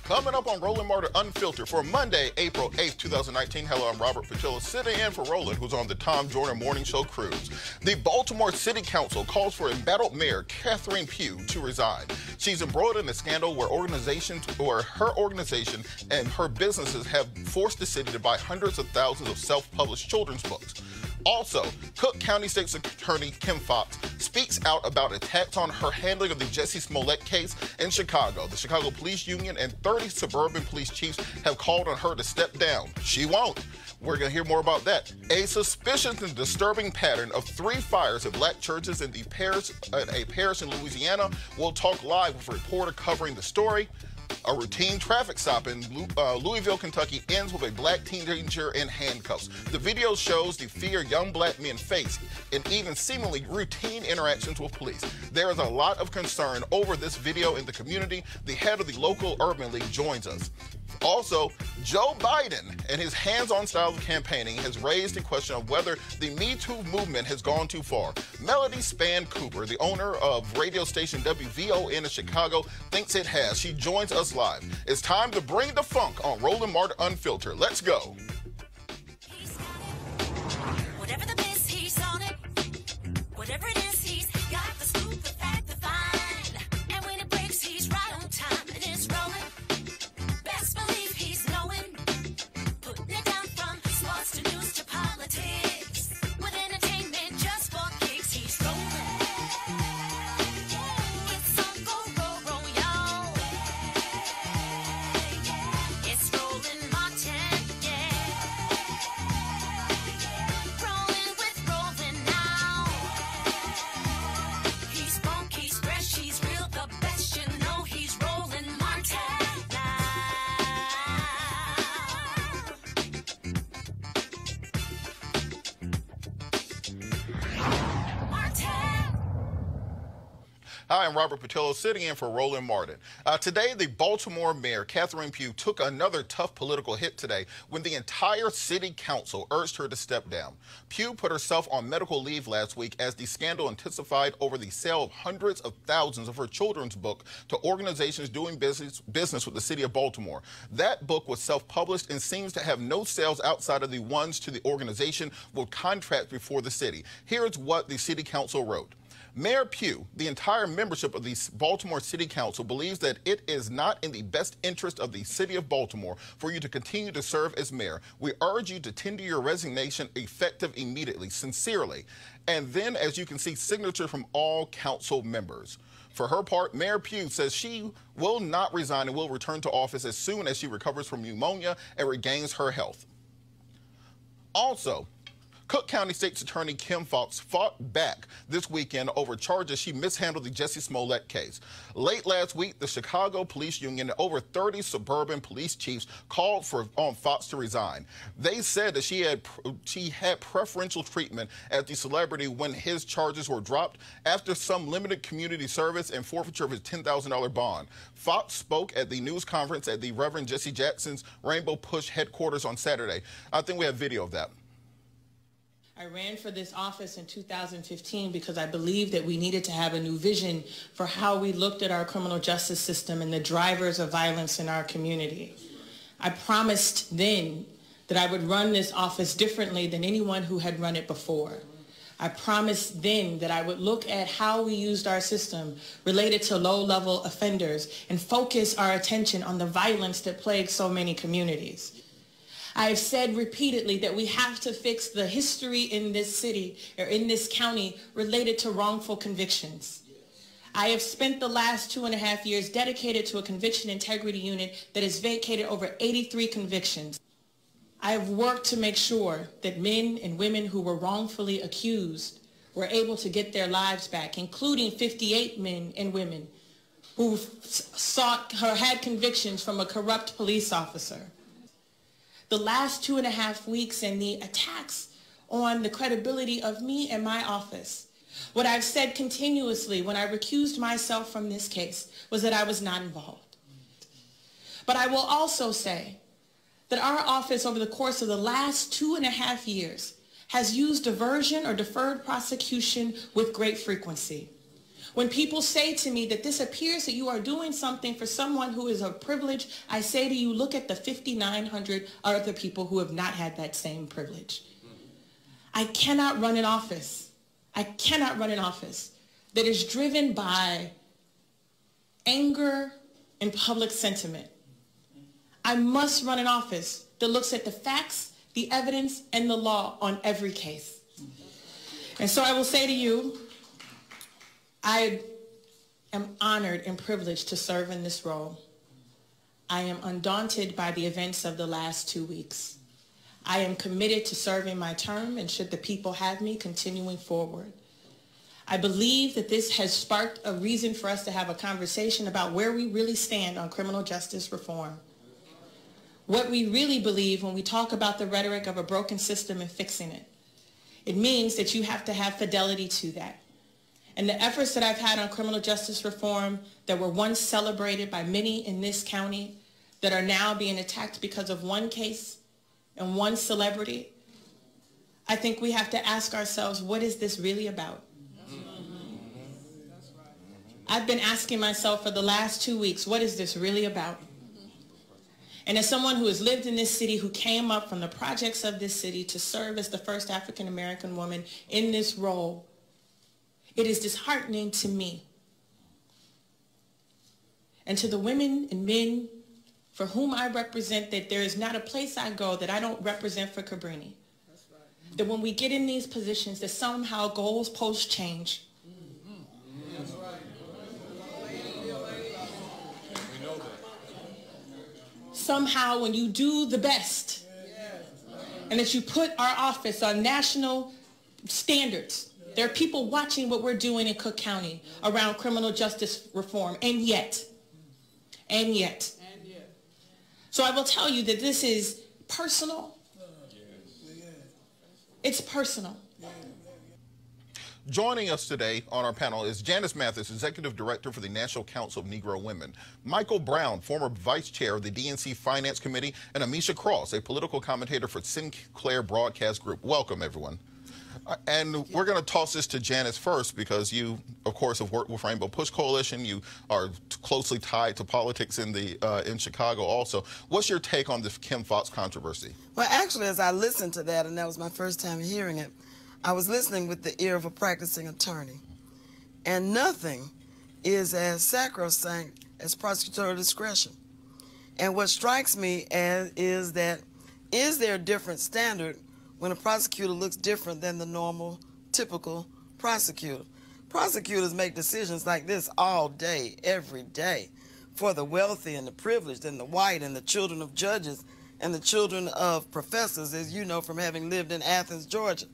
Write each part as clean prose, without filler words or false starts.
Coming up on Roland Martin Unfiltered for Monday, April 8th, 2019. Hello, I'm Robert Patillo, sitting in for Roland, who's on the Tom Joyner Morning Show cruise. The Baltimore City Council calls for embattled Mayor Catherine Pugh to resign. She's embroiled in a scandal where her organization and her businesses have forced the city to buy hundreds of thousands of self-published children's books. Also, Cook County State's Attorney Kim Foxx speaks out about attacks on her handling of the Jussie Smollett case in Chicago. The Chicago Police Union and 30 suburban police chiefs have called on her to step down. She won't. We're going to hear more about that. A suspicious and disturbing pattern of 3 fires at black churches in a parish in Louisiana. We'll talk live with a reporter covering the story. A routine traffic stop in Louisville, Kentucky ends with a black teenager in handcuffs. The video shows the fear young black men face in even seemingly routine interactions with police. There is a lot of concern over this video in the community. The head of the local Urban League joins us. Also, Joe Biden and his hands-on style of campaigning has raised the question of whether the Me Too movement has gone too far. Melody Span Cooper, the owner of radio station WVON in Chicago, thinks it has. She joins us live. It's time to bring the funk on Roland Martin Unfiltered. Let's go. Whatever the biz, he's on it. Whatever it is, he's got the scoop, the fact, the find. And when it breaks, he's right on time and it's rolling. Best believe he's knowing. Putting it down from sports to news to politics. With entertainment just for kicks, he's rolling. It's on go, y'all. It's Roland Martin, yeah. Rolling with Roland now. He's funky, he's fresh, he's real, the best, you know he's Roland Martin now. Martin. Hi, I'm Robert Patillo, sitting in for Roland Martin. Today, the Baltimore Mayor Catherine Pugh took another tough political hit today when the entire city council urged her to step down. Pugh put herself on medical leave last week as the scandal intensified over the sale of hundreds of thousands of her children's book to organizations doing business with the city of Baltimore. That book was self-published and seems to have no sales outside of the ones to the organization with contracts before the city. Here's what the city council wrote. Mayor Pugh, the entire membership of the Baltimore City Council believes that it is not in the best interest of the city of Baltimore for you to continue to serve as mayor. We urge you to tender your resignation effective immediately, sincerely. And then, as you can see, signature from all council members. For her part, Mayor Pugh says she will not resign and will return to office as soon as she recovers from pneumonia and regains her health. Also, Cook County State's Attorney Kim Foxx fought back this weekend over charges she mishandled the Jussie Smollett case. Late last week, the Chicago Police Union and over 30 suburban police chiefs called on Foxx to resign. They said that she had preferential treatment as the celebrity when his charges were dropped after some limited community service and forfeiture of his $10,000 bond. Foxx spoke at the news conference at the Reverend Jesse Jackson's Rainbow Push headquarters on Saturday. I think we have video of that. I ran for this office in 2015 because I believed that we needed to have a new vision for how we looked at our criminal justice system and the drivers of violence in our community. I promised then that I would run this office differently than anyone who had run it before. I promised then that I would look at how we used our system related to low-level offenders and focus our attention on the violence that plagues so many communities. I have said repeatedly that we have to fix the history in this city or in this county related to wrongful convictions. I have spent the last 2.5 years dedicated to a conviction integrity unit that has vacated over 83 convictions. I have worked to make sure that men and women who were wrongfully accused were able to get their lives back, including 58 men and women who had convictions from a corrupt police officer. The last 2.5 weeks and the attacks on the credibility of me and my office. What I've said continuously when I recused myself from this case was that I was not involved. But I will also say that our office over the course of the last 2.5 years has used diversion or deferred prosecution with great frequency. When people say to me that this appears that you are doing something for someone who is of privilege, I say to you, look at the 5,900 other people who have not had that same privilege. I cannot run an office. I cannot run an office that is driven by anger and public sentiment. I must run an office that looks at the facts, the evidence, and the law on every case. And so I will say to you, I am honored and privileged to serve in this role. I am undaunted by the events of the last 2 weeks. I am committed to serving my term, and should the people have me, continuing forward. I believe that this has sparked a reason for us to have a conversation about where we really stand on criminal justice reform. What we really believe when we talk about the rhetoric of a broken system and fixing it. It means that you have to have fidelity to that. And the efforts that I've had on criminal justice reform that were once celebrated by many in this county that are now being attacked because of one case and one celebrity, I think we have to ask ourselves, what is this really about? I've been asking myself for the last 2 weeks, what is this really about? And as someone who has lived in this city, who came up from the projects of this city to serve as the first African-American woman in this role, it is disheartening to me and to the women and men for whom I represent that there is not a place I go that I don't represent for Cabrini. That's right. That when we get in these positions, that somehow goals post change. That's right. We know that. Somehow when you do the best and that you put our office on national standards, there are people watching what we're doing in Cook County around criminal justice reform, and yet. So I will tell you that this is personal. It's personal. Joining us today on our panel is Janice Mathis, Executive Director for the National Council of Negro Women, Michael Brown, former Vice Chair of the DNC Finance Committee, and Amisha Cross, a political commentator for Sinclair Broadcast Group. Welcome, everyone. And we're going to toss this to Janice first because you, of course, have worked with Rainbow Push Coalition. You are closely tied to politics in Chicago also. What's your take on the Kim Foxx controversy? Well, actually, as I listened to that, and that was my first time hearing it, I was listening with the ear of a practicing attorney. And nothing is as sacrosanct as prosecutorial discretion. And what strikes me is that, is there a different standard when a prosecutor looks different than the normal, typical prosecutor? Prosecutors make decisions like this all day, every day, for the wealthy and the privileged and the white and the children of judges and the children of professors, as you know from having lived in Athens, Georgia.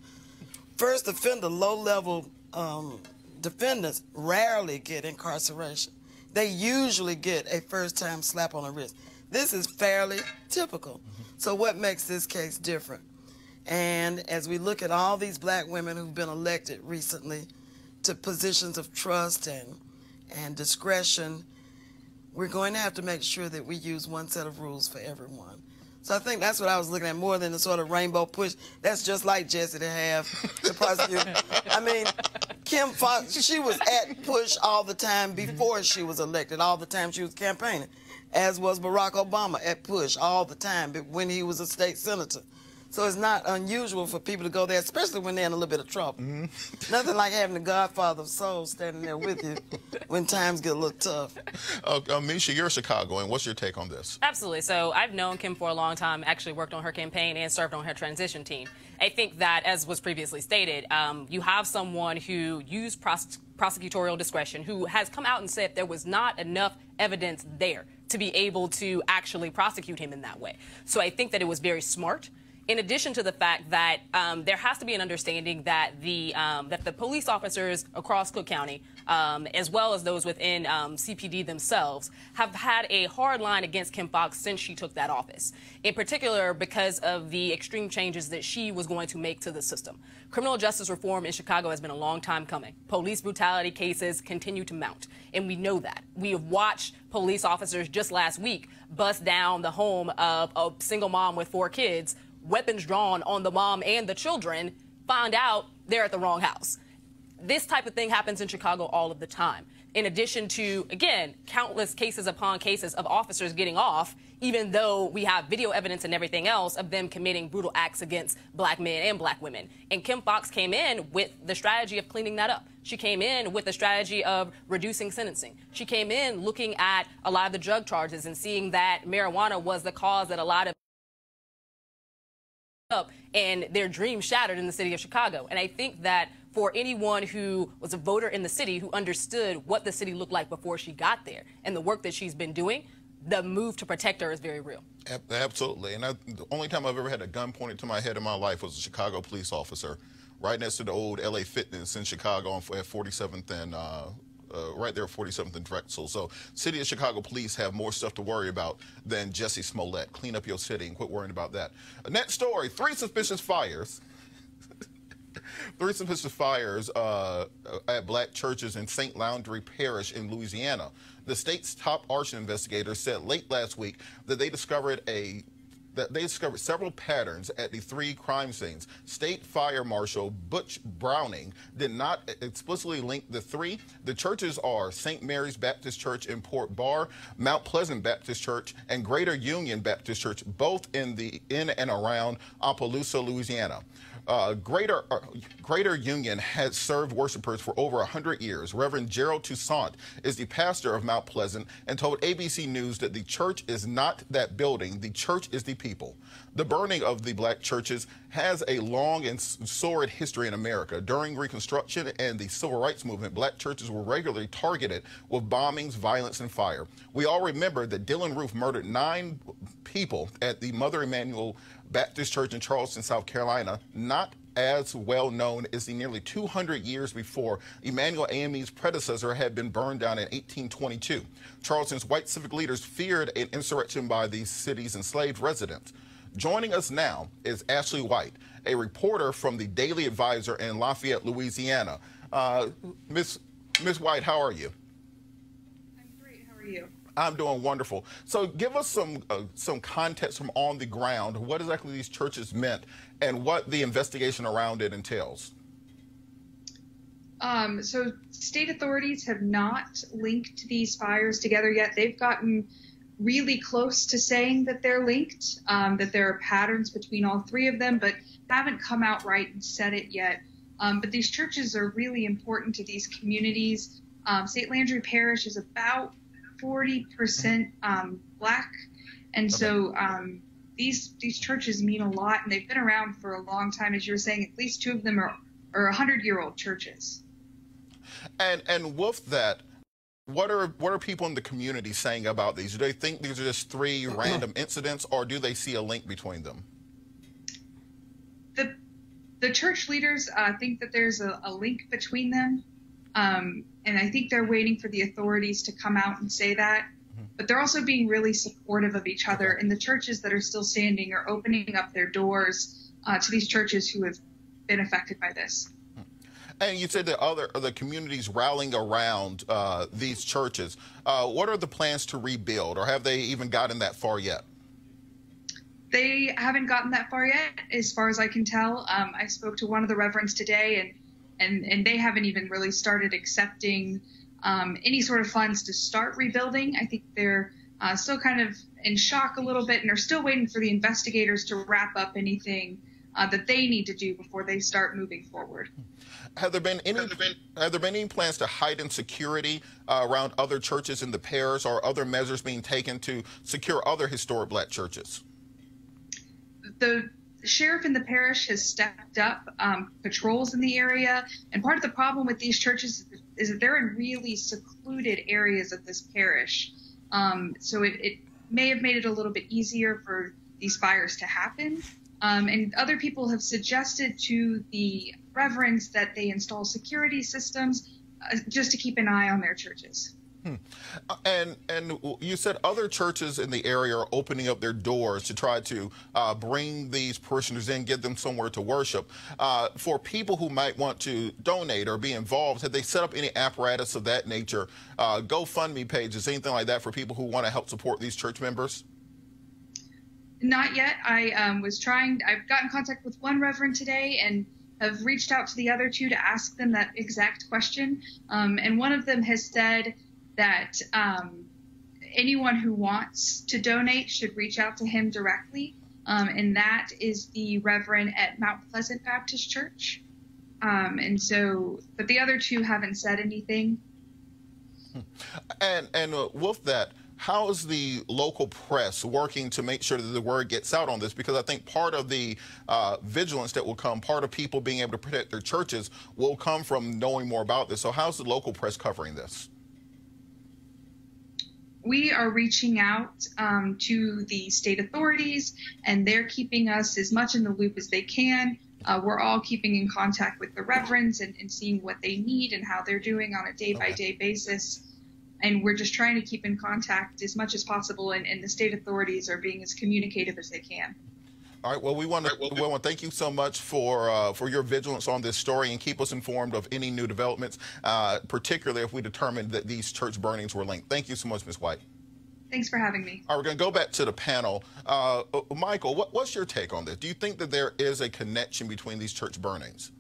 First offender, low-level defendants rarely get incarceration. They usually get a first-time slap on the wrist. This is fairly typical. So what makes this case different? And as we look at all these black women who've been elected recently to positions of trust and discretion, we're going to have to make sure that we use one set of rules for everyone. So I think that's what I was looking at, more than the sort of rainbow push. That's just like Jesse to have the prosecutor. I mean, Kim Foxx, she was at push all the time before she was elected, all the time she was campaigning, as was Barack Obama at push all the time when he was a state senator. So it's not unusual for people to go there, especially when they're in a little bit of trouble. Nothing like having the Godfather of Soul standing there with you when times get a little tough. Misha, you're Chicagoan. What's your take on this? Absolutely. So I've known Kim for a long time, actually worked on her campaign and served on her transition team. I think that, as was previously stated, you have someone who used prosecutorial discretion, who has come out and said there was not enough evidence there to be able to actually prosecute him in that way. So I think that it was very smart. In addition to the fact that there has to be an understanding that the police officers across Cook County, as well as those within CPD themselves, have had a hard line against Kim Foxx since she took that office, in particular because of the extreme changes that she was going to make to the system. Criminal justice reform in Chicago has been a long time coming. Police brutality cases continue to mount, and we know that. We have watched police officers just last week bust down the home of a single mom with 4 kids, weapons drawn on the mom and the children, find out they're at the wrong house. this type of thing happens in Chicago all of the time. In addition to, again, countless cases upon cases of officers getting off, even though we have video evidence and everything else of them committing brutal acts against black men and black women. And Kim Foxx came in with the strategy of cleaning that up. She came in with the strategy of reducing sentencing. She came in looking at a lot of the drug charges and seeing that marijuana was the cause that a lot of and their dreams shattered in the city of Chicago. And I think that for anyone who was a voter in the city who understood what the city looked like before she got there and the work that she's been doing, the move to protect her is very real. Absolutely. And the only time I've ever had a gun pointed to my head in my life was a Chicago police officer right next to the old LA Fitness in Chicago at 47th and right there at 47th and Drexel. So City of Chicago police have more stuff to worry about than Jesse Smollett. Clean up your city and quit worrying about that. Next story, three suspicious fires at black churches in St. Landry Parish in Louisiana. The state's top arson investigators said late last week that they discovered several patterns at the three crime scenes. State Fire Marshal Butch Browning did not explicitly link the three. The churches are St. Mary's Baptist Church in Port Barre, Mount Pleasant Baptist Church, and Greater Union Baptist Church, both in and around Opelousas, Louisiana. Greater Union has served worshipers for over 100 years. Reverend Gerald Toussaint is the pastor of Mount Pleasant and told ABC News that the church is not that building, the church is the people. The burning of the black churches has a long and sordid history in America. During Reconstruction and the Civil Rights Movement, black churches were regularly targeted with bombings, violence, and fire. We all remember that Dylan Roof murdered 9 people at the Mother Emanuel Baptist Church in Charleston, South Carolina, not as well known as the nearly 200 years before Emanuel AME's predecessor had been burned down in 1822. Charleston's white civic leaders feared an insurrection by the city's enslaved residents. Joining us now is Ashley White, a reporter from the Daily Advisor in Lafayette, Louisiana. Miss White, how are you? I'm great. How are you? I'm doing wonderful. So give us some context from on the ground, what exactly these churches meant and what the investigation around it entails. So state authorities have not linked these fires together yet. They've gotten really close to saying that they're linked, that there are patterns between all three of them, but haven't come out right and said it yet. But these churches are really important to these communities. St. Landry Parish is about 40% black, and so these churches mean a lot, and they've been around for a long time. As you were saying, at least 2 of them are 100-year-old churches. And with that, what are people in the community saying about these? Do they think these are just 3 random incidents, or do they see a link between them? The church leaders think that there's a link between them. And I think they're waiting for the authorities to come out and say that. But they're also being really supportive of each other. And the churches that are still standing are opening up their doors to these churches who have been affected by this. And you said that the communities rallying around these churches. What are the plans to rebuild, or have they even gotten that far yet? They haven't gotten that far yet, as far as I can tell. I spoke to one of the reverends today, and they haven't even really started accepting any sort of funds to start rebuilding. I think they're still kind of in shock a little bit and are still waiting for the investigators to wrap up anything that they need to do before they start moving forward. Have there been any plans to heighten security around other churches in the parish, or other measures being taken to secure other historic black churches? The sheriff in the parish has stepped up patrols in the area, and part of the problem with these churches is that they're in really secluded areas of this parish. So it may have made it a little bit easier for these fires to happen. And other people have suggested to the reverends that they install security systems just to keep an eye on their churches. And you said other churches in the area are opening up their doors to try to bring these parishioners in, get them somewhere to worship. For people who might want to donate or be involved, have they set up any apparatus of that nature, GoFundMe pages, anything like that for people who want to help support these church members? Not yet. I've got in contact with one reverend today, and have reached out to the other two to ask them that exact question. And one of them has said that anyone who wants to donate should reach out to him directly. And that is the Reverend at Mount Pleasant Baptist Church. But the other two haven't said anything. And with that, how is the local press working to make sure that the word gets out on this? Because I think part of the vigilance that will come, part of people being able to protect their churches will come from knowing more about this. So how's the local press covering this? We are reaching out to the state authorities, and they're keeping us as much in the loop as they can. We're all keeping in contact with the reverends and seeing what they need and how they're doing on a day-by-day basis. And we're just trying to keep in contact as much as possible, and the state authorities are being as communicative as they can. All right. Well, we want to thank you so much for your vigilance on this story, and keep us informed of any new developments, particularly if we determine that these church burnings were linked. Thank you so much, Ms. White. Thanks for having me. All right, we're going to go back to the panel. Michael, what's your take on this? Do you think that there is a connection between these church burnings?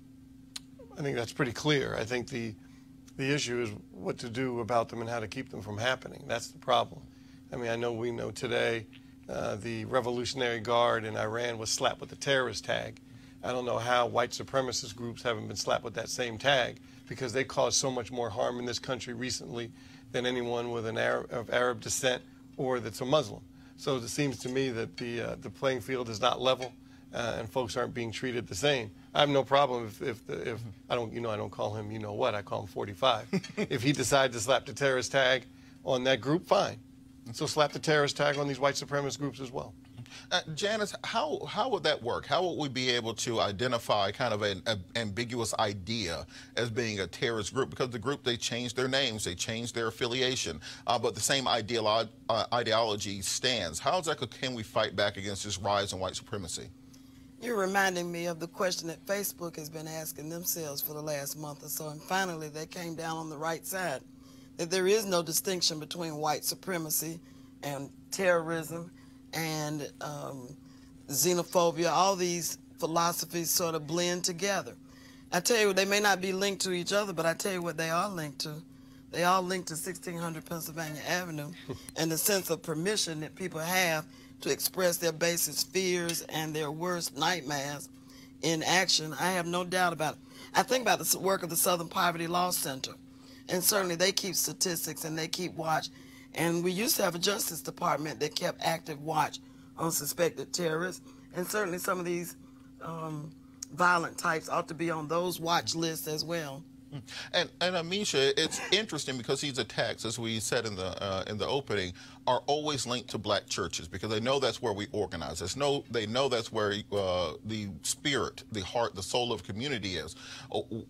I think that's pretty clear. I think the issue is what to do about them and how to keep them from happening. That's the problem. I mean, we know today the Revolutionary Guard in Iran was slapped with the terrorist tag. I don't know how white supremacist groups haven't been slapped with that same tag, because they caused so much more harm in this country recently than anyone with of Arab descent or that's a Muslim. So it seems to me that the playing field is not level, and folks aren't being treated the same. I have no problem if I don't call him what, I call him 45. If he decides to slap the terrorist tag on that group, fine. So slap the terrorist tag on these white supremacist groups as well. Janice, how would that work? How would we be able to identify kind of an ambiguous idea as being a terrorist group? Because the group, they changed their names, they changed their affiliation, but the same ideology stands. How exactly can we fight back against this rise in white supremacy? You're reminding me of the question that Facebook has been asking themselves for the last month or so, and finally they came down on the right side, that there is no distinction between white supremacy and terrorism and xenophobia. All these philosophies sort of blend together. I tell you, they may not be linked to each other, but I tell you what they are linked to. They all linked to 1600 Pennsylvania Avenue and the sense of permission that people have to express their basest fears and their worst nightmares in action. I have no doubt about it. I think about the work of the Southern Poverty Law Center, and certainly they keep statistics and they keep watch. And we used to have a Justice Department that kept active watch on suspected terrorists, and certainly some of these violent types ought to be on those watch lists as well. And Amisha, it's interesting because these attacks, as we said in the opening, are always linked to black churches, because they know that's where we organize. They know that's where the spirit, the heart, the soul of community is.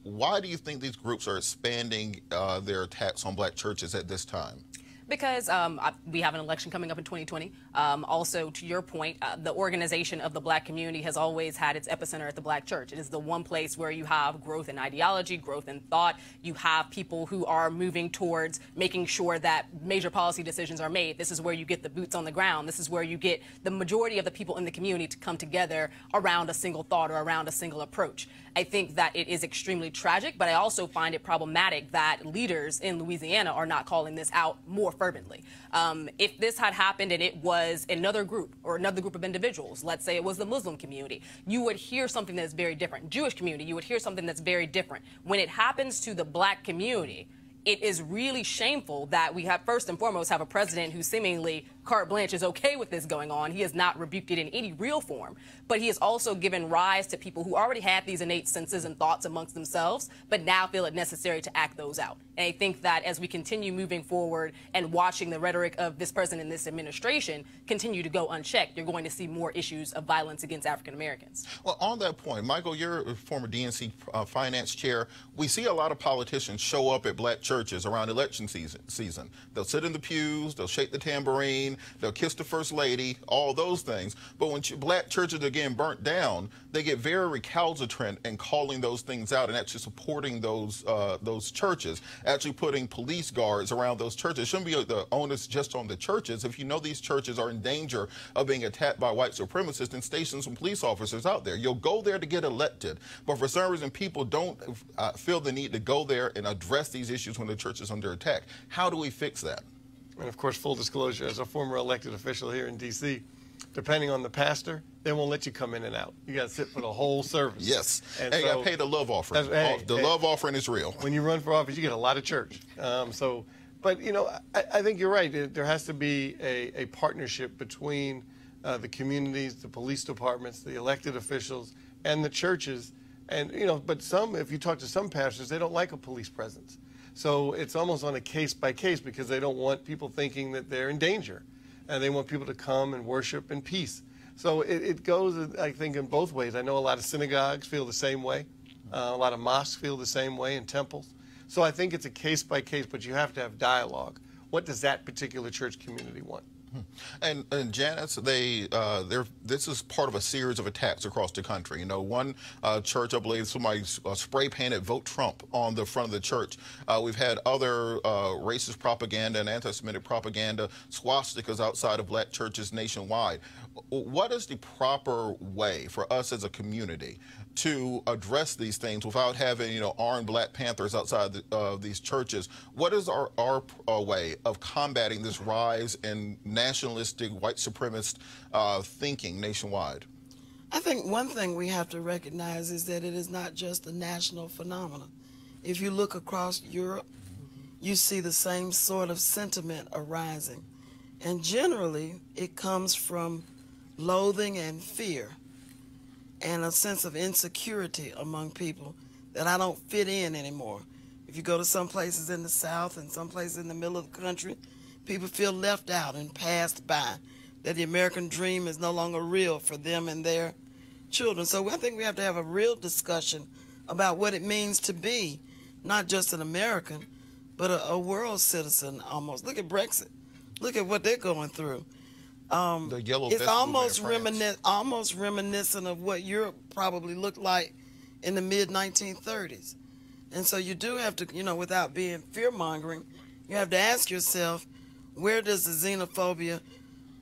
Why do you think these groups are expanding their attacks on black churches at this time? Because we have an election coming up in 2020. Also, to your point, the organization of the black community has always had its epicenter at the black church. It is the one place where you have growth in ideology, growth in thought. You have people who are moving towards making sure that major policy decisions are made. This is where you get the boots on the ground. This is where you get the majority of the people in the community to come together around a single thought or around a single approach. I think that it is extremely tragic, but I also find it problematic that leaders in Louisiana are not calling this out more fervently. If this had happened and it was another group or another group of individuals, let's say it was the Muslim community, you would hear something that's very different. Jewish community, you would hear something that's very different. When it happens to the black community, it is really shameful that we have, first and foremost, have a president who seemingly carte blanche is okay with this going on. He has not rebuked it in any real form, but he has also given rise to people who already had these innate senses and thoughts amongst themselves, but now feel it necessary to act those out. And I think that as we continue moving forward and watching the rhetoric of this president and this administration continue to go unchecked, you're going to see more issues of violence against African Americans. Well, on that point, Michael, you're a former DNC finance chair. We see a lot of politicians show up at black churches around election season. They'll sit in the pews, they'll shake the tambourine, campaign, they'll kiss the first lady, all those things. But when black churches are getting burnt down, they get very recalcitrant in calling those things out and actually supporting those churches, actually putting police guards around those churches. It shouldn't be the onus just on the churches. If you know these churches are in danger of being attacked by white supremacists, then station some police officers out there. You'll go there to get elected, but for some reason people don't feel the need to go there and address these issues when the church is under attack. How do we fix that? And of course, full disclosure, as a former elected official here in D.C., depending on the pastor, they won't let you come in and out. You got to sit for the whole service. Yes, and so, you got to pay the love offering. The love offering is real. When you run for office, you get a lot of church. But you know, I think you're right. There has to be a partnership between the communities, the police departments, the elected officials, and the churches. And you know, but if you talk to some pastors, they don't like a police presence. So it's almost on a case by case because they don't want people thinking that they're in danger. And they want people to come and worship in peace. So it goes, I think, in both ways. I know a lot of synagogues feel the same way. A lot of mosques feel the same way, and temples. So I think it's a case by case, but you have to have dialogue. What does that particular church community want? And Janice, this is part of a series of attacks across the country. You know, one church, I believe, somebody spray painted "Vote Trump" on the front of the church. We've had other racist propaganda and anti-Semitic propaganda, swastikas outside of black churches nationwide. What is the proper way for us as a community to address these things without having, you know, armed Black Panthers outside these churches? What is our way of combating this rise in nationalistic, white supremacist thinking nationwide? I think one thing we have to recognize is that it is not just a national phenomenon. If you look across Europe, you see the same sort of sentiment arising. And generally, it comes from loathing and fear and a sense of insecurity among people that I don't fit in anymore. If you go to some places in the South and some places in the middle of the country, people feel left out and passed by, that the American dream is no longer real for them and their children. So I think we have to have a real discussion about what it means to be not just an American, but a world citizen almost. Look at Brexit. Look at what they're going through. The yellow it's almost reminiscent of what Europe probably looked like in the mid-1930s. And so you do have to, you know, without being fear-mongering, you have to ask yourself, where does the xenophobia,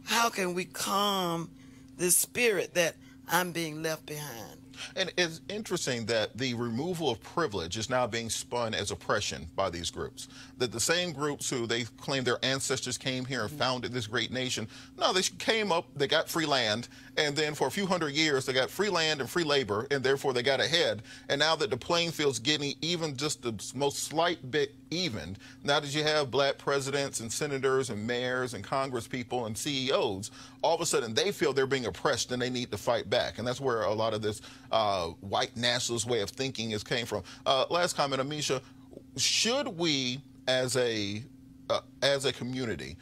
how can we calm this spirit that I'm being left behind? And it's interesting that the removal of privilege is now being spun as oppression by these groups. That the same groups who they claim their ancestors came here and founded this great nation, no, they came up, they got free land, and then for a few hundred years they got free land and free labor, and therefore they got ahead. And now that the playing field's getting even just the most slight bit evened, now that you have black presidents and senators and mayors and congress people and CEOs, all of a sudden they feel they're being oppressed and they need to fight back. And that's where a lot of this white nationalist way of thinking came from. Last comment, Amisha, should we as a community,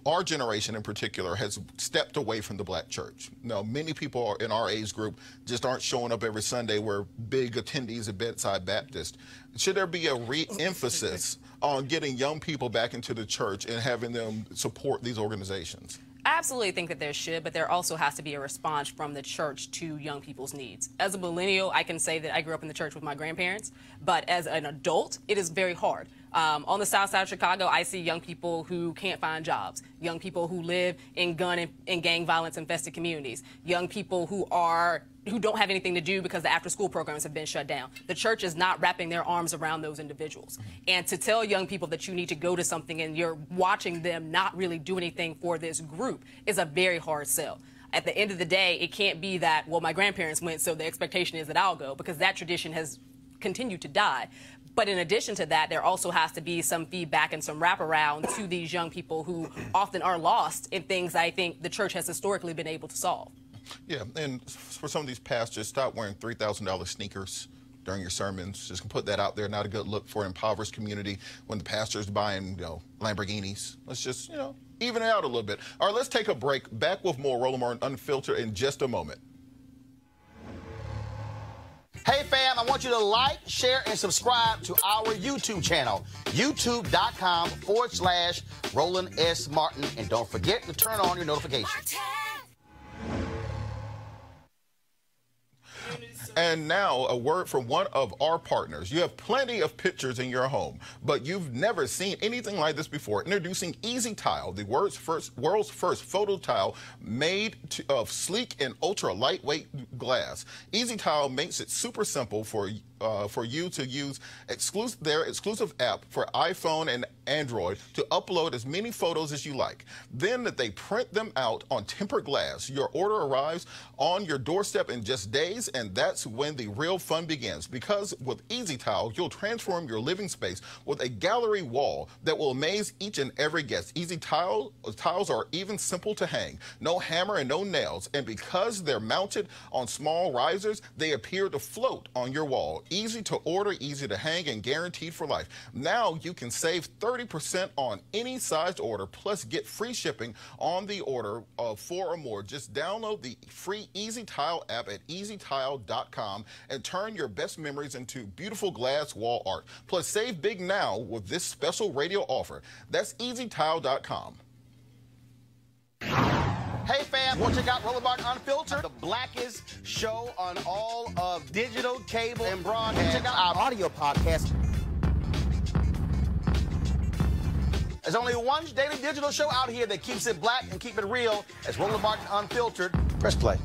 our generation in particular has stepped away from the black church. Now, many people in our age group just aren't showing up every Sunday. We're big attendees at Bedside Baptist. Should there be a re-emphasis on getting young people back into the church and having them support these organizations? I absolutely think that there should, but there also has to be a response from the church to young people's needs. As a millennial, I can say that I grew up in the church with my grandparents, but as an adult, it is very hard. On the south side of Chicago, I see young people who can't find jobs, young people who live in gun and gang violence infested communities, young people who don't have anything to do because the after-school programs have been shut down. The church is not wrapping their arms around those individuals. And to tell young people that you need to go to something and you're watching them not really do anything for this group is a very hard sell. At the end of the day, it can't be that, well, my grandparents went, so the expectation is that I'll go, because that tradition has continued to die. But in addition to that, there also has to be some feedback and some wraparound to these young people who often are lost in things I think the church has historically been able to solve. Yeah, and for some of these pastors, stop wearing $3,000 sneakers during your sermons. Just put that out there. Not a good look for an impoverished community when the pastor's buying, you know, Lamborghinis. Let's just, you know, even it out a little bit. All right, let's take a break. Back with more Roland Martin Unfiltered in just a moment. Hey, fam, I want you to like, share, and subscribe to our YouTube channel, youtube.com/Roland S. Martin. And don't forget to turn on your notifications. And now a word from one of our partners. You have plenty of pictures in your home, but you've never seen anything like this before. Introducing Easy Tile, the world's first photo tile made of sleek and ultra lightweight glass. Easy Tile makes it super simple for you to use their exclusive app for iPhone and Android to upload as many photos as you like. Then they print them out on tempered glass. Your order arrives on your doorstep in just days, and that's when the real fun begins. Because with Easy Tile, you'll transform your living space with a gallery wall that will amaze each and every guest. Easy tiles are even simple to hang. No hammer and no nails. And because they're mounted on small risers, they appear to float on your wall. Easy to order, easy to hang, and guaranteed for life. Now you can save 30% on any sized order, plus get free shipping on the order of 4 or more. Just download the free Easy Tile app at easytile.com and turn your best memories into beautiful glass wall art. Plus, save big now with this special radio offer. That's easytile.com. Hey, fam, want to check out Roland Martin Unfiltered, the blackest show on all of digital, cable, and broadcast. Check out our audio podcast. There's only one daily digital show out here that keeps it black and keep it real. It's Roland Martin Unfiltered. Press play.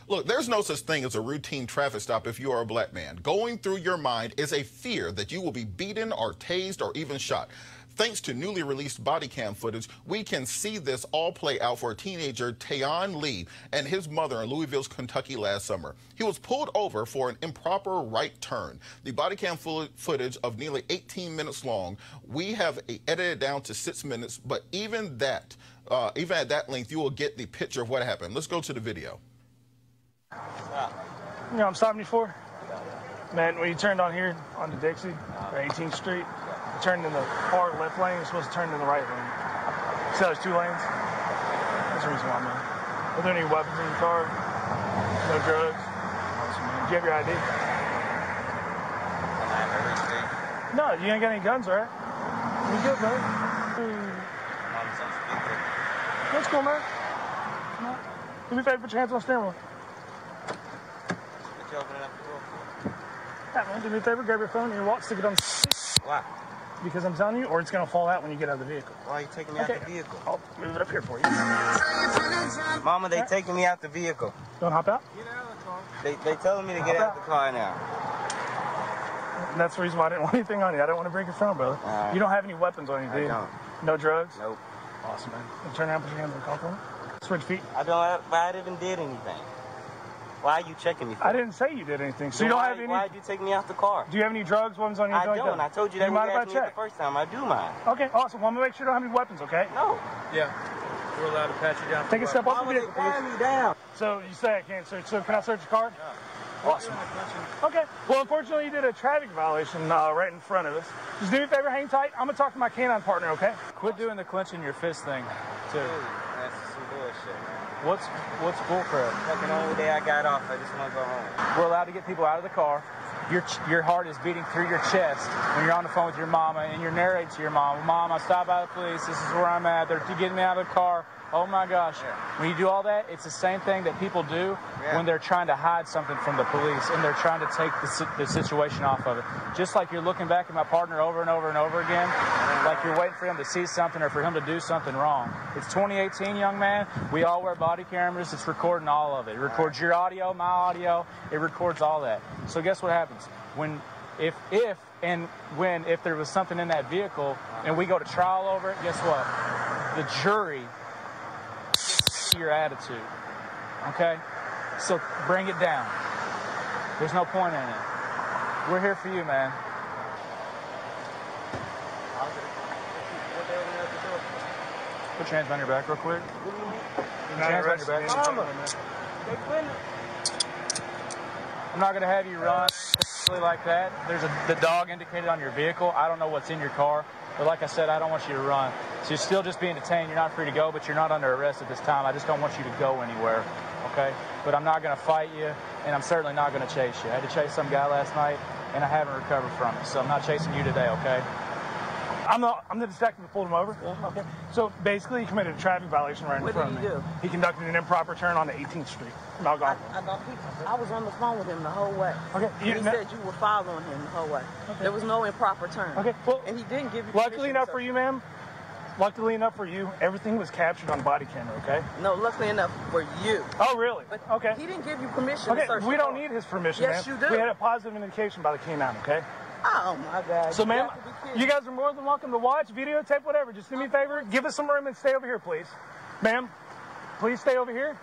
Look, there's no such thing as a routine traffic stop if you are a black man. Going through your mind is a fear that you will be beaten or tased or even shot. Thanks to newly released body cam footage, we can see this all play out for a teenager, Tayon Lee, and his mother in Louisville, Kentucky last summer. He was pulled over for an improper right turn. The body cam footage of nearly 18 minutes long, we have edited down to 6 minutes, but even at that length, you will get the picture of what happened. Let's go to the video. You know what I'm stopping you for? Man, when you turned on here onto Dixie, or 18th Street, you turned in the far left lane, you're supposed to turn in the right lane. See how there's 2 lanes? That's the reason why, man. Are there any weapons in your car? No drugs? Awesome, man. Do you have your ID? No, you ain't got any guns, right? You good, man? That's cool, man. Do me a favor, put your hands on the steering wheel. Yeah, man, do me a favor, grab your phone and your watch, stick it on the seat. Why? Because I'm telling you, or it's going to fall out when you get out of the vehicle. Why are you taking me out the vehicle? I'll move it up here for you. Mama, they taking me out the vehicle. You want to hop out? Get out of the car. They telling me to get out the car now. And that's the reason why I didn't want anything on you. I don't want to break your phone, brother. Right. You don't have any weapons on you, do you? I don't. No drugs? Nope. Awesome, man. Turn around, put your hands on the car for me. Switch feet. I even did anything. Why are you checking me for? I didn't say you did anything. So you don't have any... Why did you take me out the car? Do you have any drugs, weapons on you? I don't. I told you that when you asked me the first time. I do mine. Okay, awesome. Well, I'm going to make sure you don't have any weapons, okay? No. Yeah. We're allowed to pat you down. Take a step off the vehicle. Why would they pat me down? So you say I can't search. So can I search your car? Yeah. Awesome. Okay. Well, unfortunately, you did a traffic violation right in front of us. Just do me a favor, hang tight. I'm going to talk to my canine partner, okay? Quit doing the clenching your fist thing, too. That's some bullshit, man. What's bullcrap? Fucking only day I got off, I just want to go home. We're allowed to get people out of the car. Your heart is beating through your chest when you're on the phone with your mama, and you're narrating to your mom, Mom, I stopped by the police. This is where I'm at. They're getting me out of the car. Oh my gosh. Yeah. When you do all that, it's the same thing that people do when they're trying to hide something from the police and they're trying to take the situation off of it. Just like you're looking back at my partner over and over and over again, like you're waiting for him to see something or for him to do something wrong. It's 2018, young man. We all wear body cameras. It's recording all of it. It records your audio, my audio. It records all that. So guess what happens? If there was something in that vehicle and we go to trial over it, guess what? The jury your attitude, okay? So bring it down. There's no point in it. We're here for you, man. Put your hands on your back real quick. Put your hands on your back. I'm not going to have you run. actually like that. There's the dog indicated on your vehicle. I don't know what's in your car. But like I said, I don't want you to run. So you're still just being detained. You're not free to go, but you're not under arrest at this time. I just don't want you to go anywhere, okay? But I'm not going to fight you, and I'm certainly not going to chase you. I had to chase some guy last night, and I haven't recovered from it. So I'm not chasing you today, okay? I'm the detective that pulled him over. Okay. So basically, he committed a traffic violation right in front of me. What did he do? He conducted an improper turn on the 18th Street. I was on the phone with him the whole way. Okay. He said you were following him the whole way. Okay. There was no improper turn. Okay. Well, and he didn't give you. Luckily enough for you, ma'am. Luckily enough for you, everything was captured on body camera. Okay. No, luckily enough for you. Oh, really? But okay. He didn't give you permission. Okay. To search We the don't car. need his permission, Yes, ma'am. you do. We had a positive indication by the K9. Okay. Oh my God. So, ma'am, you guys are more than welcome to watch, videotape, whatever. Just do me a favor, give us some room and stay over here, please. Ma'am, please stay over here.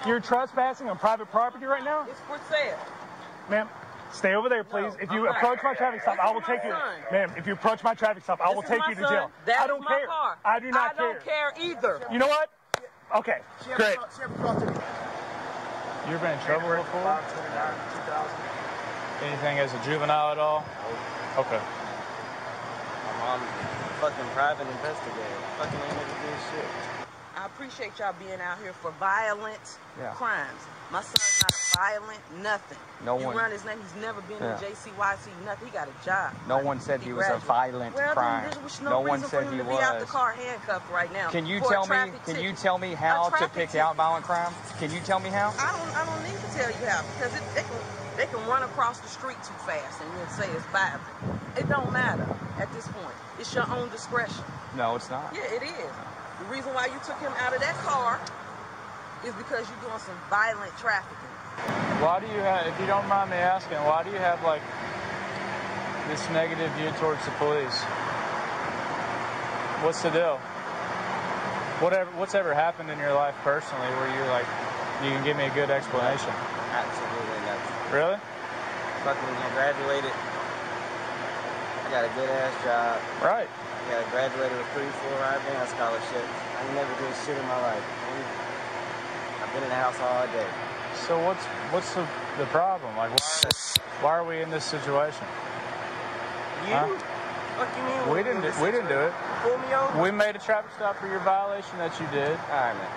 You're trespassing on private property right now. It's for sale. Ma'am, stay over there, please. If you approach my traffic stop, I will take you. Ma'am, if you approach my traffic stop, I will take you to jail. I don't care. I do not care. I don't care either. You know what? Okay, great. You've been in trouble before? Anything as a juvenile at all? Okay. My mom's a fucking private investigator. Fucking ain't never did shit. I appreciate y'all being out here for violent crimes. My son's not violent, nothing. You run his name, he's never been in JCYC, nothing. He got a job. No one said he was a violent crime. No one said he to was. be out the car handcuffed right now. Can you tell me? Can you tell me how to pick out violent crime? Can you tell me how? I don't need to tell you how because they can run across the street too fast and then say it's violent. It don't matter at this point. It's your own discretion. No, it's not. Yeah, it is. The reason why you took him out of that car is because you're doing some violent trafficking. Why do you have, if you don't mind me asking, why do you have like this negative view towards the police? What's the deal? What's ever happened in your life personally where you're like, you can give me a good explanation? Absolutely nothing. Really? Fucking when I graduated, I got a good ass job. Right. I graduated with 3 full-ride band scholarships. I never did shit in my life. I've been in the house all day. So what's the problem? Like, why are we in this situation? You? What you mean? We didn't do it. Pull me over? We made a traffic stop for your violation that you did. All right, man.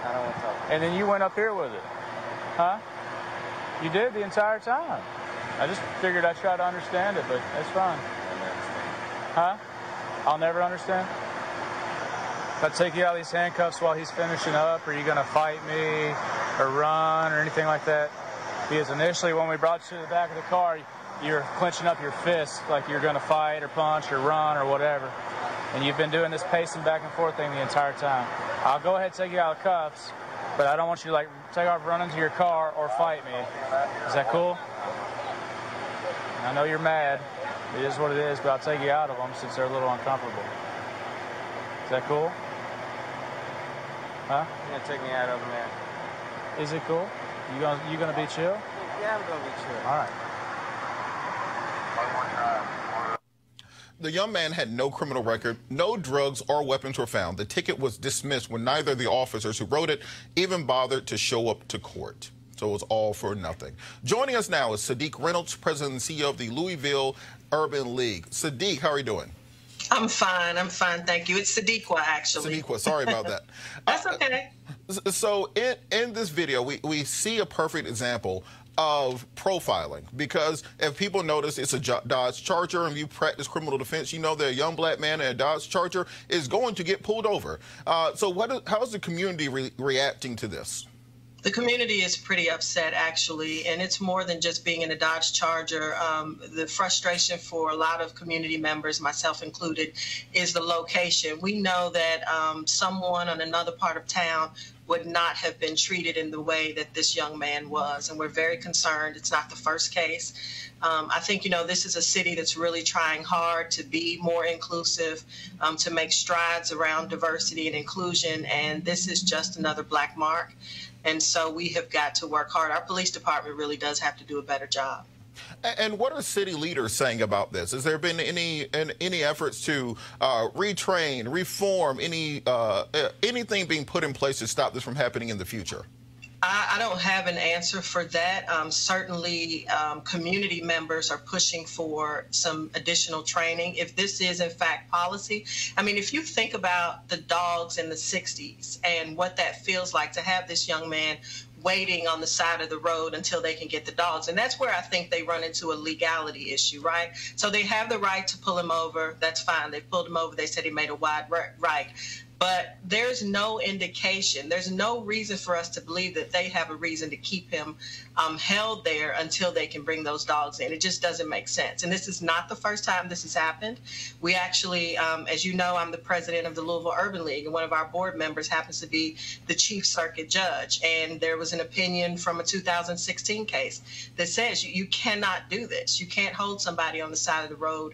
I don't want to talk. And then you went up here with it. Huh? You did the entire time. I just figured I'd try to understand it, but that's fine. Huh? I'll never understand. If I take you out of these handcuffs while he's finishing up, are you going to fight me or run or anything like that? Because initially when we brought you to the back of the car, you're clenching up your fists like you're going to fight or punch or run or whatever. And you've been doing this pacing back and forth thing the entire time. I'll go ahead and take you out of cuffs, but I don't want you to like take off running to your car or fight me. Is that cool? I know you're mad. It is what it is, but I'll take you out of them since they're a little uncomfortable. Is that cool? Huh? You're gonna take me out of them, man. Is it cool? You gonna be chill? Yeah, I'm gonna be chill. All right. The young man had no criminal record, no drugs or weapons were found. The ticket was dismissed when neither of the officers who wrote it even bothered to show up to court. So it was all for nothing. Joining us now is Sadiq Reynolds, President and CEO of the Louisville Urban League. Sadiq, how are you doing? I'm fine. Thank you. It's Sadiqua, actually. Sadiqua, sorry about that. That's okay. So in this video, we see a perfect example of profiling, because if people notice it's a Dodge Charger and you practice criminal defense, you know that a young black man in a Dodge Charger is going to get pulled over. So how is the community reacting to this? The community is pretty upset, actually, and it's more than just being in a Dodge Charger. The frustration for a lot of community members, myself included, is the location. We know that someone in another part of town would not have been treated in the way that this young man was, and we're very concerned. It's not the first case. I think, this is a city that's really trying hard to be more inclusive, to make strides around diversity and inclusion, and this is just another black mark. And so we have got to work hard. Our police department really does have to do a better job. And what are city leaders saying about this? Has there been any efforts to retrain, reform, anything being put in place to stop this from happening in the future? I don't have an answer for that. Certainly, community members are pushing for some additional training. If this is, in fact, policy, I mean, if you think about the dogs in the 60s and what that feels like to have this young man waiting on the side of the road until they can get the dogs. And that's where I think they run into a legality issue, right? So they have the right to pull him over. That's fine. They pulled him over. They said he made a wide right. But there's no indication, there's no reason for us to believe that they have a reason to keep him held there until they can bring those dogs in. It just doesn't make sense. And this is not the first time this has happened. We actually, as you know, I'm the president of the Louisville Urban League, and one of our board members happens to be the chief circuit judge. And there was an opinion from a 2016 case that says you cannot do this. You can't hold somebody on the side of the road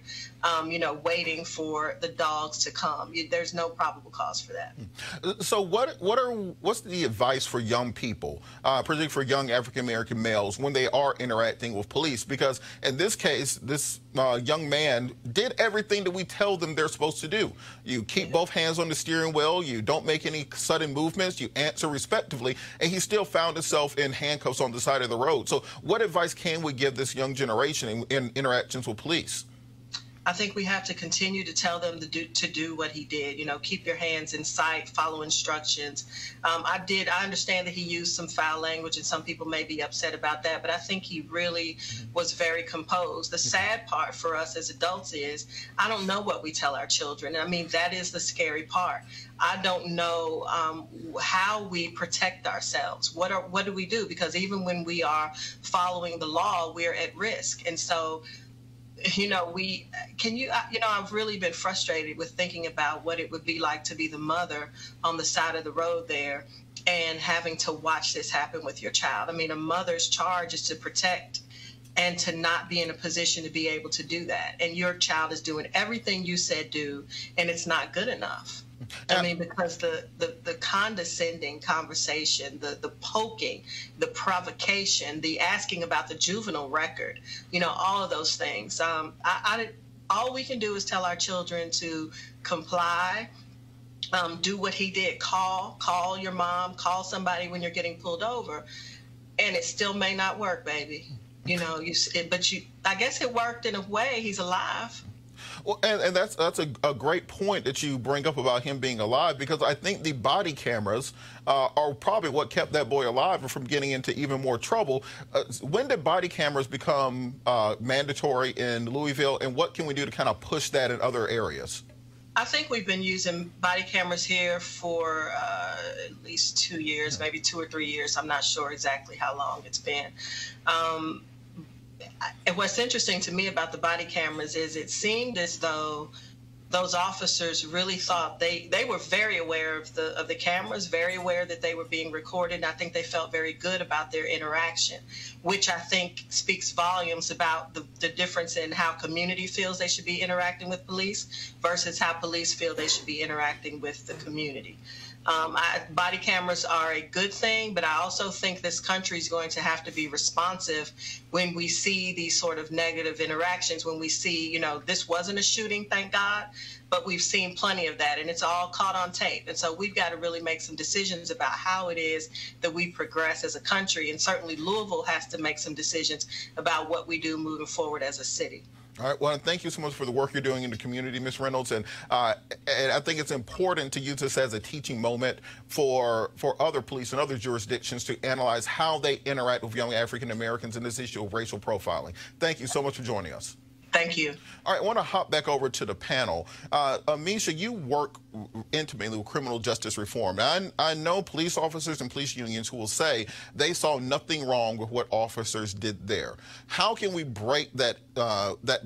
waiting for the dogs to come. There's no probable cause for that. So what's the advice for young people, particularly for young African-American males, when they are interacting with police? Because in this case, this young man did everything that we tell them they're supposed to do. You keep both hands on the steering wheel, you don't make any sudden movements, you answer respectively, and he still found himself in handcuffs on the side of the road. So what advice can we give this young generation in interactions with police? I think we have to continue to tell them to do what he did. Keep your hands in sight, follow instructions. I understand that he used some foul language, and some people may be upset about that, but I think he really was very composed. The sad part for us as adults is I don't know what we tell our children. I mean, that is the scary part. I don't know how we protect ourselves. What do we do? Because even when we are following the law, we're at risk. And so I've really been frustrated with thinking about what it would be like to be the mother on the side of the road there and having to watch this happen with your child. I mean, a mother's charge is to protect and to not be in a position to be able to do that. And your child is doing everything you said do, and it's not good enough. I mean, because the condescending conversation, the poking, the provocation, the asking about the juvenile record, all of those things. All we can do is tell our children to comply, do what he did. Call your mom, call somebody when you're getting pulled over, and it still may not work, baby. I guess it worked in a way. He's alive. Well, and that's a great point that you bring up about him being alive, because I think the body cameras are probably what kept that boy alive and from getting into even more trouble. When did body cameras become mandatory in Louisville, and what can we do to kind of push that in other areas? I think we've been using body cameras here for at least 2 years, maybe 2 or 3 years. I'm not sure exactly how long it's been. And what's interesting to me about the body cameras is it seemed as though those officers really thought they were very aware of the cameras, very aware that they were being recorded. And I think they felt very good about their interaction, which I think speaks volumes about the difference in how community feels they should be interacting with police versus how police feel they should be interacting with the community. Body cameras are a good thing, but I also think this country is going to have to be responsive when we see these sort of negative interactions, when we see, this wasn't a shooting, thank God, but we've seen plenty of that, and it's all caught on tape. And so we've got to really make some decisions about how it is that we progress as a country, and certainly Louisville has to make some decisions about what we do moving forward as a city. All right. Well, thank you so much for the work you're doing in the community, Ms. Reynolds. And I think it's important to use this as a teaching moment for other police and other jurisdictions to analyze how they interact with young African Americans in this issue of racial profiling. Thank you so much for joining us. Thank you. All right, I want to hop back over to the panel. Amisha, you work intimately with criminal justice reform. Now, I know police officers and police unions who will say they saw nothing wrong with what officers did there. How can we break that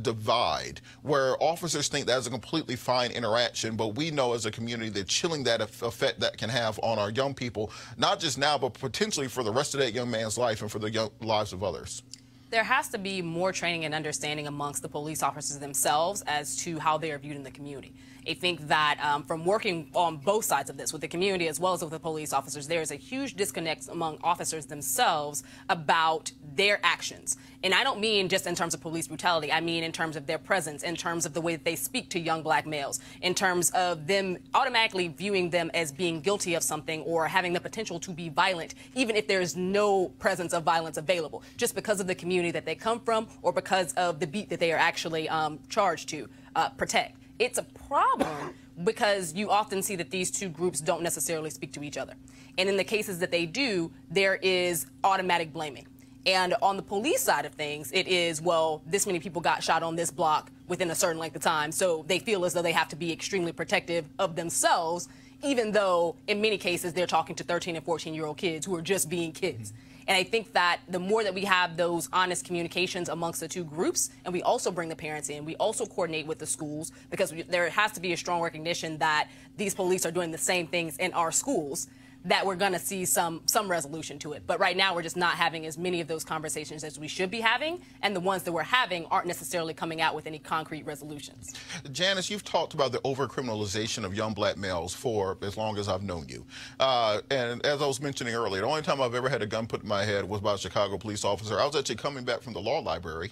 divide where officers think that's a completely fine interaction, but we know as a community that chilling that effect that can have on our young people, not just now, but potentially for the rest of that young man's life and for the young lives of others? There has to be more training and understanding amongst the police officers themselves as to how they are viewed in the community. I think that from working on both sides of this, with the community as well as with the police officers, there is a huge disconnect among officers themselves about their actions. And I don't mean just in terms of police brutality. I mean in terms of their presence, in terms of the way that they speak to young black males, in terms of them automatically viewing them as being guilty of something or having the potential to be violent, even if there is no presence of violence available, just because of the community that they come from or because of the beat that they are actually charged to protect. It's a problem because you often see that these two groups don't necessarily speak to each other. And in the cases that they do, there is automatic blaming. And on the police side of things, it is, well, this many people got shot on this block within a certain length of time, so they feel as though they have to be extremely protective of themselves, even though in many cases they're talking to 13 and 14-year-old kids who are just being kids. And I think that the more that we have those honest communications amongst the two groups, and we also bring the parents in, we also coordinate with the schools, because there has to be a strong recognition that these police are doing the same things in our schools, that we're going to see some resolution to it. But right now, we're just not having as many of those conversations as we should be having, and the ones that we're having aren't necessarily coming out with any concrete resolutions. Janice, you've talked about the overcriminalization of young black males for as long as I've known you. And as I was mentioning earlier, the only time I've ever had a gun put in my head was by a Chicago police officer. I was actually coming back from the law library,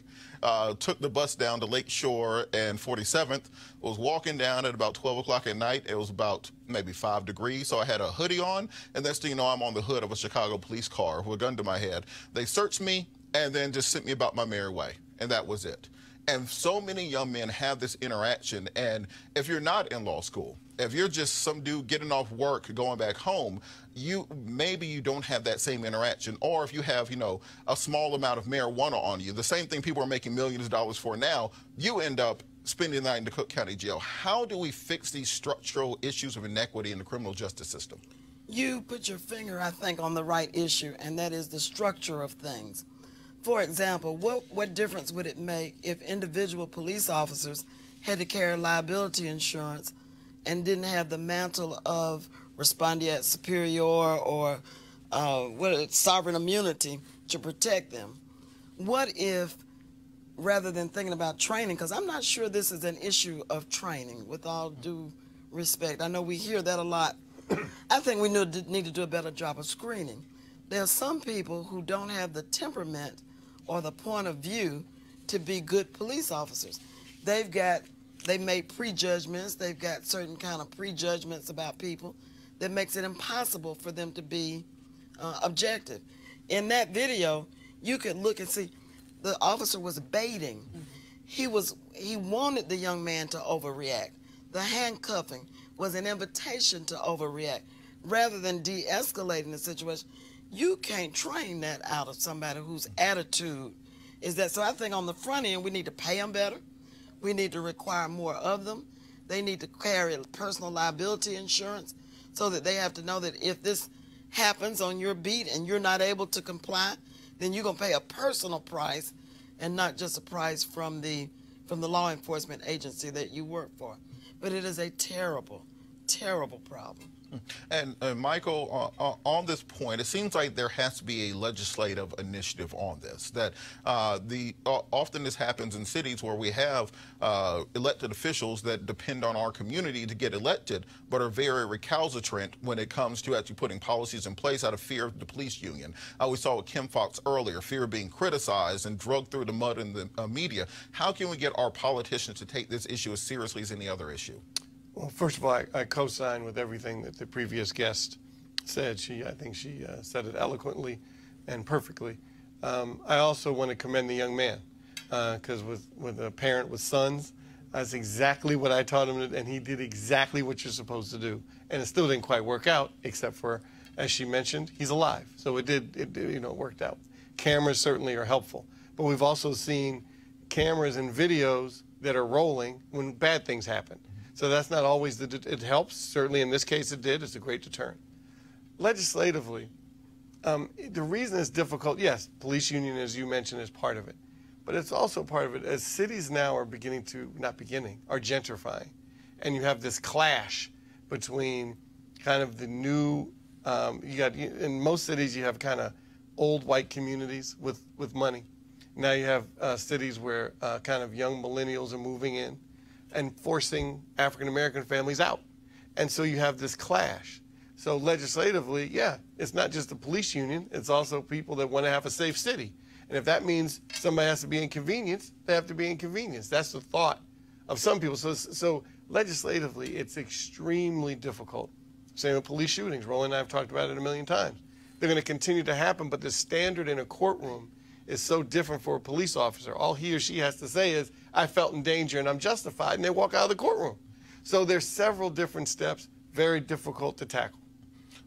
took the bus down to Lake Shore and 47th, was walking down at about 12 o'clock at night. It was about maybe 5 degrees, so I had a hoodie on, and next thing you know, I'm on the hood of a Chicago police car with a gun to my head. They searched me and then just sent me about my merry way, and that was it. And so many young men have this interaction, and if you're not in law school, if you're just some dude getting off work, going back home, maybe you don't have that same interaction. Or if you have, a small amount of marijuana on you, the same thing people are making millions of dollars for now, you end up spending the night in the Cook County Jail. How do we fix these structural issues of inequity in the criminal justice system? You put your finger, I think, on the right issue, and that is the structure of things. For example, what difference would it make if individual police officers had to carry liability insurance and didn't have the mantle of respondeat superior or sovereign immunity to protect them? What if, rather than thinking about training, because I'm not sure this is an issue of training, with all due respect. I know we hear that a lot. I think we need to do a better job of screening. There are some people who don't have the temperament or the point of view to be good police officers. They make prejudgments. They've got certain kind of prejudgments about people that makes it impossible for them to be objective. In that video, you could look and see the officer was baiting. He wanted the young man to overreact. The handcuffing was an invitation to overreact rather than de-escalating the situation. You can't train that out of somebody whose attitude is that. So I think on the front end, we need to pay them better. We need to require more of them. They need to carry personal liability insurance so that they have to know that if this happens on your beat and you're not able to comply, then you're going to pay a personal price and not just a price from the law enforcement agency that you work for. But it is a terrible, terrible problem. And Michael, on this point, it seems like there has to be a legislative initiative on this. That often this happens in cities where we have elected officials that depend on our community to get elected, but are very recalcitrant when it comes to actually putting policies in place out of fear of the police union. We saw with Kim Foxx earlier, fear of being criticized and drugged through the mud in the media. How can we get our politicians to take this issue as seriously as any other issue? Well, first of all, I co-sign with everything that the previous guest said. I think she said it eloquently and perfectly. I also want to commend the young man, because with a parent with sons, that's exactly what I taught him, and he did exactly what you're supposed to do. And it still didn't quite work out, except for, as she mentioned, he's alive. So it worked out. Cameras certainly are helpful, but we've also seen cameras and videos that are rolling when bad things happen. So that's not always it helps. Certainly in this case it did. It's a great deterrent. Legislatively, the reason it's difficult, yes, police union, as you mentioned, is part of it. But it's also part of it as cities now are are gentrifying. And you have this clash between kind of the new, in most cities you have kind of old white communities with money. Now you have cities where kind of young millennials are moving in and forcing African-American families out. And so you have this clash. So legislatively, yeah, it's not just the police union, it's also people that want to have a safe city. And if that means somebody has to be inconvenienced, they have to be inconvenienced. That's the thought of some people. So legislatively, it's extremely difficult. Same with police shootings. Roland and I have talked about it a million times. They're going to continue to happen, but the standard in a courtroom is so different for a police officer. All he or she has to say is, I felt in danger and I'm justified, and they walk out of the courtroom. So there's several different steps, very difficult to tackle.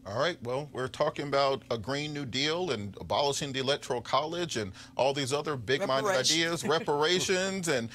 All right, well, we're talking about a Green New Deal and abolishing the Electoral College and all these other big-minded ideas, reparations and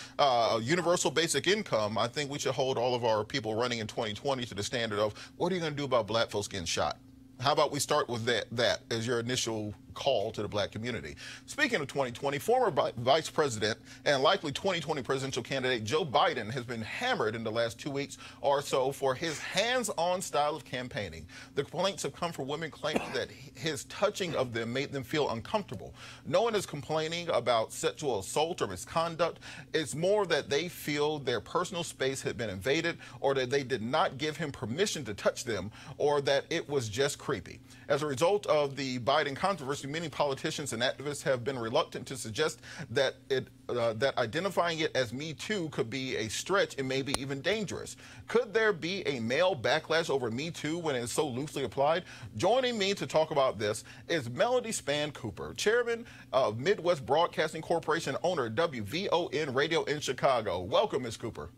universal basic income. I think we should hold all of our people running in 2020 to the standard of, what are you going to do about black folks getting shot? How about we start with that as your initial call to the black community? Speaking of 2020, former Vice President and likely 2020 presidential candidate Joe Biden has been hammered in the last 2 weeks or so for his hands-on style of campaigning. The complaints have come from women claiming that his touching of them made them feel uncomfortable. No one is complaining about sexual assault or misconduct. It's more that they feel their personal space had been invaded, or that they did not give him permission to touch them, or that it was just creepy. As a result of the Biden controversy, many politicians and activists have been reluctant to suggest that that identifying it as Me Too could be a stretch and maybe even dangerous. Could there be a male backlash over Me Too when it's so loosely applied? Joining me to talk about this is Melody Spann Cooper, chairman of Midwest Broadcasting Corporation, owner of WVON Radio in Chicago. Welcome, Ms. Cooper.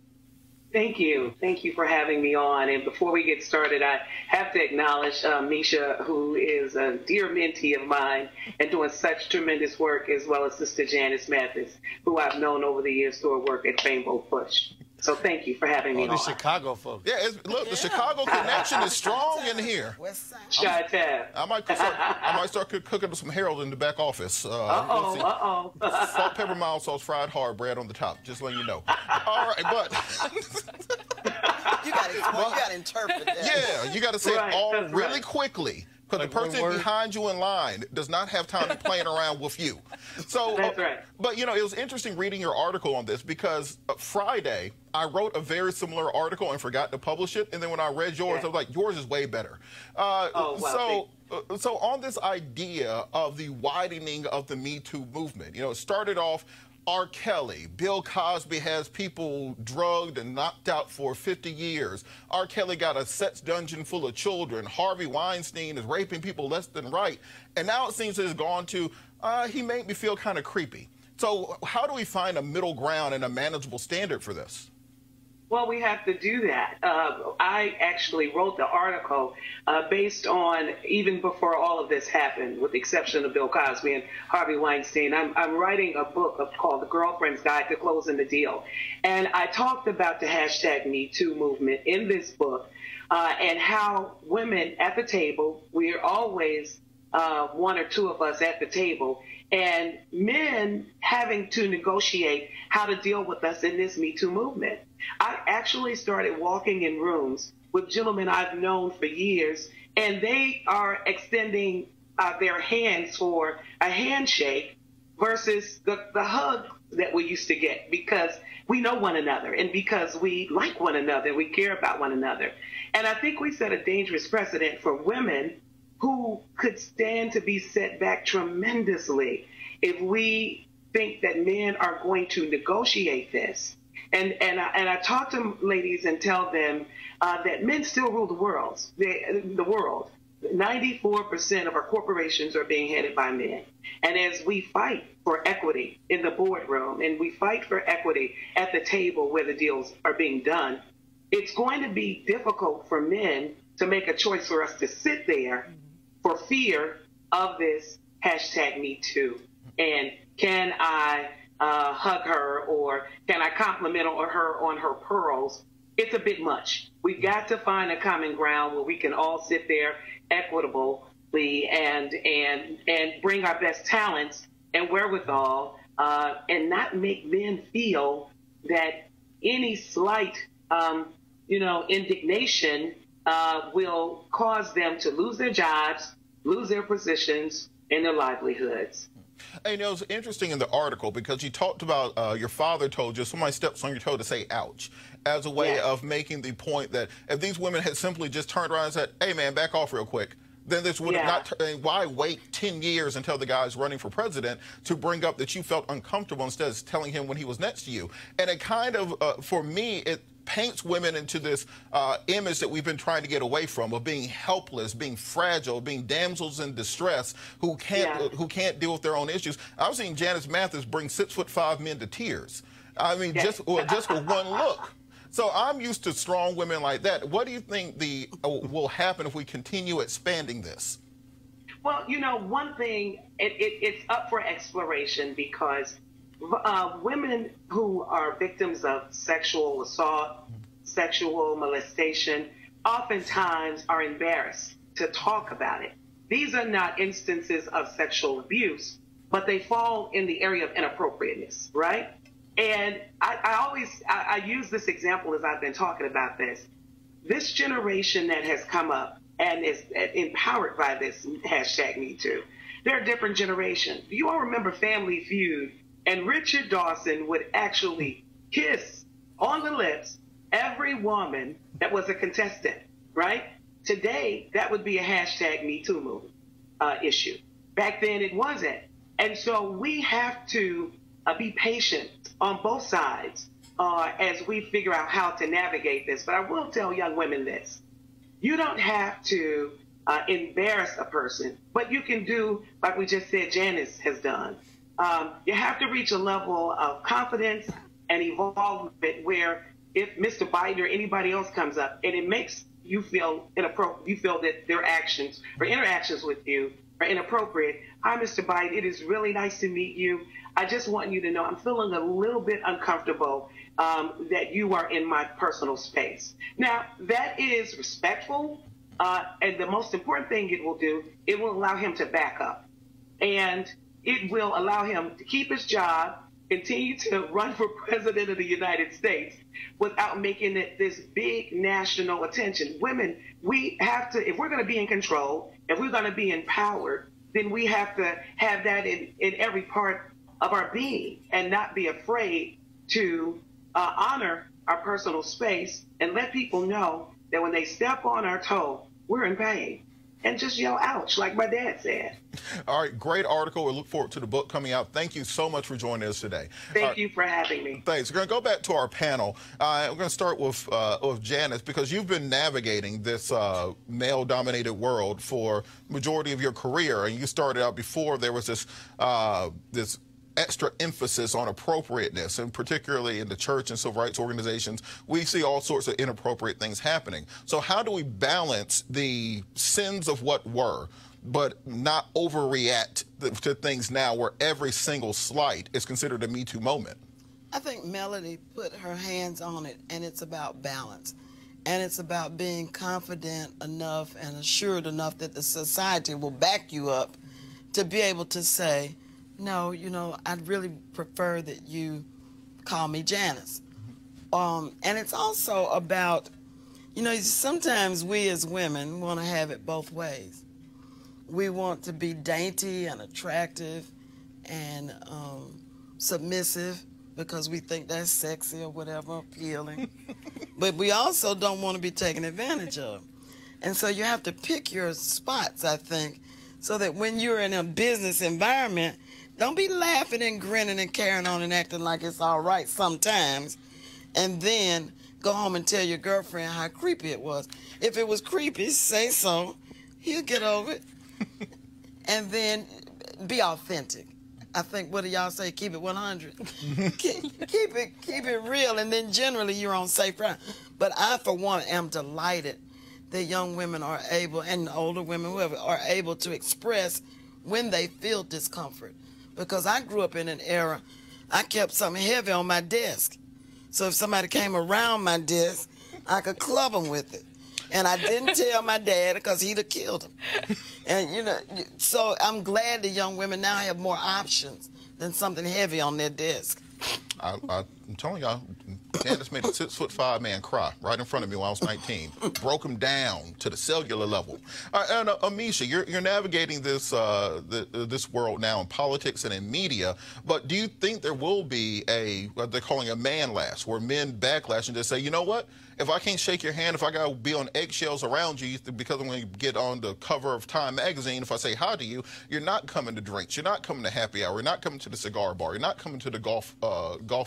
Thank you. Thank you for having me on. And before we get started, I have to acknowledge Misha, who is a dear mentee of mine and doing such tremendous work, as well as Sister Janice Mathis, who I've known over the years through her work at Rainbow Push. So thank you for having me on. The Chicago folks. Yeah, look, the Chicago connection is strong in here. I might start cooking some Harold in the back office. Salt, pepper, mild sauce, fried hard bread on the top. Just letting you know. All right, but you got to interpret that. Yeah, you got to say it all really quickly. Because the person behind you in line does not have time to playing around with you. So, that's right. But, you know, it was interesting reading your article on this, because Friday I wrote a very similar article and forgot to publish it. And then when I read yours, I was like, yours is way better. So on this idea of the widening of the Me Too movement, you know, it started off R. Kelly. Bill Cosby has people drugged and knocked out for 50 years. R. Kelly got a sex dungeon full of children. Harvey Weinstein is raping people left and right. And now it seems it's gone to, he made me feel kind of creepy. So how do we find a middle ground and a manageable standard for this? Well, we have to do that. I actually wrote the article based on, even before all of this happened, with the exception of Bill Cosby and Harvey Weinstein, I'm writing a book called The Girlfriend's Guide to Closing the Deal. And I talked about the hashtag Me Too movement in this book and how women at the table, we're always one or two of us at the table, and men having to negotiate how to deal with us in this Me Too movement. I actually started walking in rooms with gentlemen I've known for years, and they are extending their hands for a handshake versus the hug that we used to get, because we know one another and because we like one another, we care about one another. And I think we set a dangerous precedent for women who could stand to be set back tremendously if we think that men are going to negotiate this. And I talk to ladies and tell them that men still rule the world. 94% of our corporations are being headed by men. And as we fight for equity in the boardroom and we fight for equity at the table where the deals are being done, it's going to be difficult for men to make a choice for us to sit there for fear of this hashtag Me Too. And can I hug her, or can I compliment her on her pearls? It's a bit much. We've got to find a common ground where we can all sit there equitably and bring our best talents and wherewithal, and not make men feel that any slight, indignation will cause them to lose their jobs, lose their positions, and their livelihoods. And it was interesting in the article because you talked about your father told you somebody steps on your toe to say ouch, as a way of making the point that if these women had simply just turned around and said, hey man, back off real quick, then this would have not, why wait 10 years until the guy's running for president to bring up that you felt uncomfortable instead of telling him when he was next to you? And it kind of, for me, it paints women into this image that we've been trying to get away from, of being helpless, being fragile, being damsels in distress who can't deal with their own issues. I've seen Janice Mathis bring 6'5" men to tears. I mean, just with one look. So I'm used to strong women like that. What do you think will happen if we continue expanding this? Well, you know, one thing, it's up for exploration because women who are victims of sexual assault, sexual molestation, oftentimes are embarrassed to talk about it. These are not instances of sexual abuse, but they fall in the area of inappropriateness, right? And I use this example as I've been talking about this. This generation that has come up and is empowered by this hashtag Me Too, they're a different generation. You all remember Family Feud, and Richard Dawson would actually kiss on the lips every woman that was a contestant, right? Today, that would be a hashtag Me Too movement issue. Back then, it wasn't. And so we have to be patient on both sides as we figure out how to navigate this. But I will tell young women this. You don't have to embarrass a person, but you can do, like we just said Janice has done. You have to reach a level of confidence and evolvement where if Mr. Biden or anybody else comes up and it makes you feel inappropriate, you feel that their actions or interactions with you are inappropriate. Hi, Mr. Biden, it is really nice to meet you. I just want you to know I'm feeling a little bit uncomfortable that you are in my personal space. Now, that is respectful, and the most important thing it will do, it will allow him to back up. And it will allow him to keep his job, continue to run for president of the United States without making it this big national attention. Women, we have to, if we're going to be in control, if we're going to be empowered, then we have to have that in every part of our being and not be afraid to honor our personal space and let people know that when they step on our toe, we're in pain. And just yell ouch, like my dad said. All right, great article. We look forward to the book coming out. Thank you so much for joining us today. Thank you for having me. Thanks. We're going to go back to our panel. We're going to start with Janice, because you've been navigating this male-dominated world for the majority of your career, and you started out before there was this this extra emphasis on appropriateness, and particularly in the church and civil rights organizations, we see all sorts of inappropriate things happening. So how do we balance the sins of what were, but not overreact to things now where every single slight is considered a Me Too moment? I think Melody put her hands on it, and it's about balance. And it's about being confident enough and assured enough that the society will back you up to be able to say, no, you know, I'd really prefer that you call me Janice. And it's also about, you know, sometimes we as women want to have it both ways. We want to be dainty and attractive and submissive because we think that's sexy or whatever, appealing. But we also don't want to be taken advantage of. And so you have to pick your spots, I think, so that when you're in a business environment, don't be laughing and grinning and carrying on and acting like it's all right sometimes, and then go home and tell your girlfriend how creepy it was. If it was creepy, say so. He'll get over it. And then be authentic. I think, what do y'all say? Keep it 100. keep it real, and then generally you're on safe ground. But I, for one, am delighted that young women are able, and older women, whoever, are able to express when they feel discomfort. Because I grew up in an era, I kept something heavy on my desk. So if somebody came around my desk, I could club them with it. And I didn't tell my dad because he'd have killed him. And, you know, so I'm glad the young women now have more options than something heavy on their desk. I'm telling y'all, Janice made a 6'5" man cry right in front of me when I was 19. Broke him down to the cellular level. And Amisha, you're navigating this this world now in politics and in media. But do you think there will be what they're calling a man lash, where men backlash and just say, you know what? If I can't shake your hand, if I got to be on eggshells around you because I'm going to get on the cover of Time magazine, if I say hi to you, you're not coming to drinks, you're not coming to happy hour, you're not coming to the cigar bar, you're not coming to the golf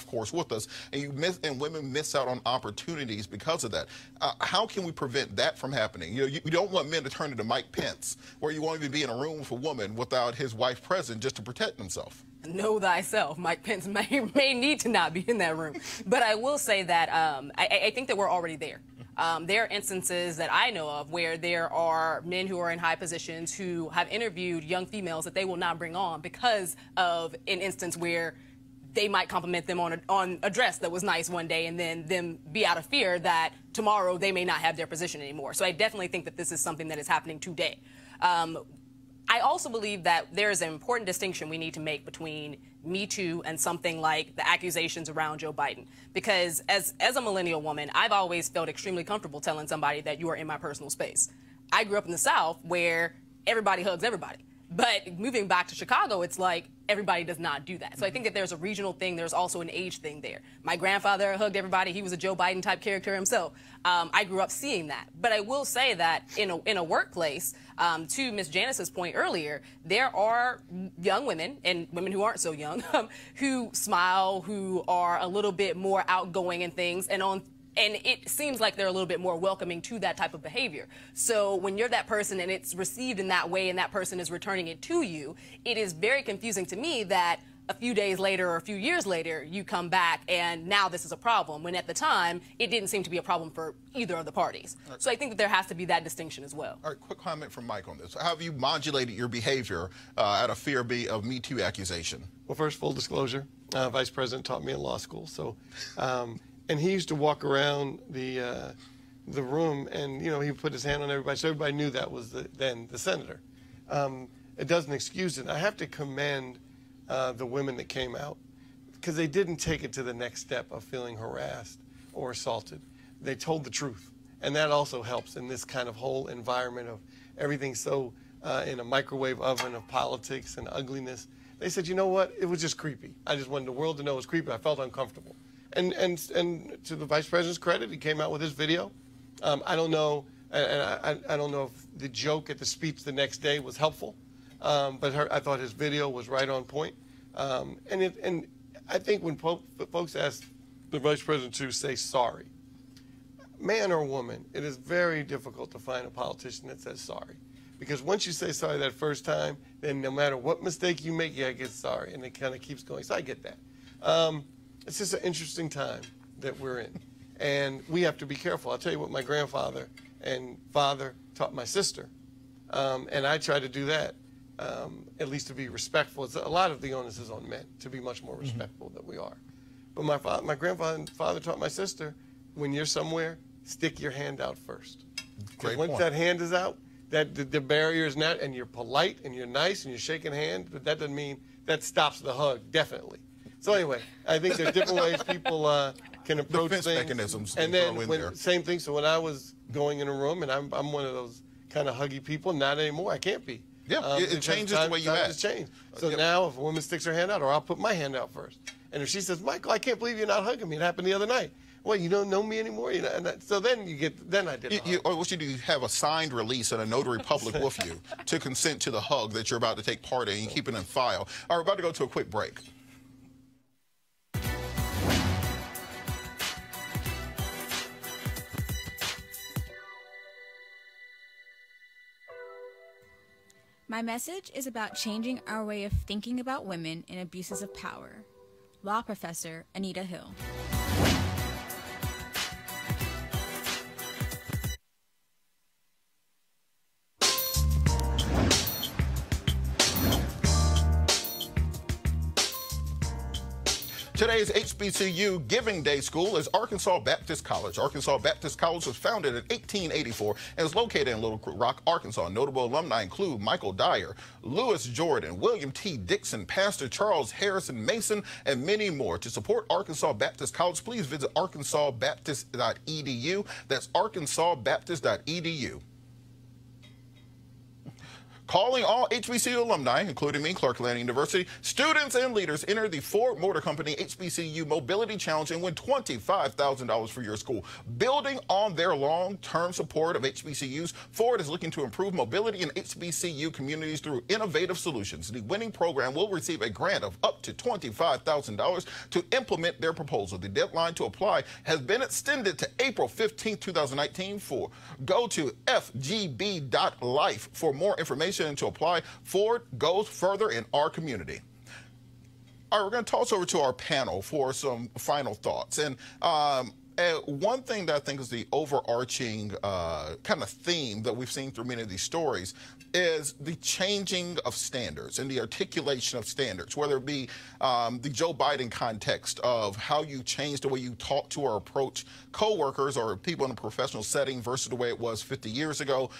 course with us, and women miss out on opportunities because of that. How can we prevent that from happening? You don't want men to turn into Mike Pence, where you won't even be in a room with a woman without his wife present just to protect himself. Know thyself. Mike Pence may need to not be in that room. But I will say that I think that we're already there. There are instances that I know of where there are men who are in high positions who have interviewed young females that they will not bring on because of an instance where they might compliment them on a dress that was nice one day and then them be out of fear that tomorrow they may not have their position anymore. So I definitely think that this is something that is happening today. I also believe that there is an important distinction we need to make between Me Too and something like the accusations around Joe Biden. Because as a millennial woman, I've always felt extremely comfortable telling somebody that you are in my personal space. I grew up in the South where everybody hugs everybody. But moving back to Chicago, it's like everybody does not do that. So I think that there's a regional thing. There's also an age thing there. My grandfather hugged everybody. He was a Joe Biden type character himself. I grew up seeing that. But I will say that in a workplace, to Ms. Janice's point earlier, there are young women and women who aren't so young who smile, who are a little bit more outgoing and things, and it seems like they're a little bit more welcoming to that type of behavior. So when you're that person and it's received in that way and that person is returning it to you, it is very confusing to me that a few days later or a few years later you come back and now this is a problem, when at the time it didn't seem to be a problem for either of the parties. Right. So I think that there has to be that distinction as well. All right, quick comment from Mike on this. How have you modulated your behavior out of fear of Me Too accusation? Well, first, full disclosure, Vice President taught me in law school, so... and he used to walk around the room, and he would put his hand on everybody, so everybody knew that was then the senator. It doesn't excuse it. I have to commend the women that came out, because they didn't take it to the next step of feeling harassed or assaulted. They told the truth, and that also helps in this kind of whole environment of everything so in a microwave oven of politics and ugliness. They said, you know what? It was just creepy. I just wanted the world to know it was creepy. I felt uncomfortable. And to the Vice President's credit, he came out with his video. I don't know, and I don't know if the joke at the speech the next day was helpful, but I thought his video was right on point. And I think when folks ask the Vice President to say sorry, man or woman, it is very difficult to find a politician that says sorry. Because once you say sorry that first time, then no matter what mistake you make, get sorry, and it kind of keeps going. So I get that. It's just an interesting time that we're in, and we have to be careful. I'll tell you what my grandfather and father taught my sister, and I try to do that, at least to be respectful. A lot of the onus is on men to be much more respectful than we are. But my grandfather and father taught my sister, when you're somewhere, stick your hand out first. Great once point. that hand is out, that the barrier is not, and you're polite and you're nice and you're shaking hands, but that doesn't mean that stops the hug, definitely. So anyway, I think there are different ways people can approach Defense things. mechanisms. And then same thing. So when I was going in a room, and I'm one of those kind of huggy people, not anymore. I can't be. Yeah, it changes the way you act. Change. So now, if a woman sticks her hand out, or I'll put my hand out first, and if she says, "Michael, I can't believe you're not hugging me. It happened the other night." Well, you don't know me anymore. So then I did. Or what you do, you have a signed release and a notary public with you to consent to the hug that you're about to take part in. You keep it in file. All right, we're about to go to a quick break. My message is about changing our way of thinking about women in abuses of power. Law professor Anita Hill. Today's HBCU Giving Day School is Arkansas Baptist College. Arkansas Baptist College was founded in 1884 and is located in Little Rock, Arkansas. Notable alumni include Michael Dyer, Lewis Jordan, William T. Dixon, Pastor Charles Harrison Mason, and many more. To support Arkansas Baptist College, please visit arkansasbaptist.edu. That's arkansasbaptist.edu. Calling all HBCU alumni, including me, Clark Atlanta University, students and leaders, enter the Ford Motor Company HBCU Mobility Challenge and win $25,000 for your school. Building on their long-term support of HBCUs, Ford is looking to improve mobility in HBCU communities through innovative solutions. The winning program will receive a grant of up to $25,000 to implement their proposal. The deadline to apply has been extended to April 15, 2019. Go to fgb.life for more information and to apply. Ford goes further in our community. All right, we're going to toss over to our panel for some final thoughts. And one thing that I think is the overarching kind of theme that we've seen through many of these stories is the changing of standards and the articulation of standards, whether it be the Joe Biden context of how you change the way you talk to or approach coworkers or people in a professional setting versus the way it was 50 years ago.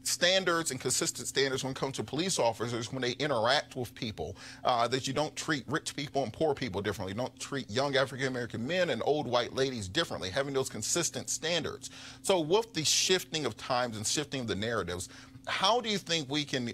Standards and consistent standards when it comes to police officers when they interact with people, that you don't treat rich people and poor people differently. You don't treat young African-American men and old white ladies differently, having those consistent standards. So with the shifting of times and shifting of the narratives, how do you think we can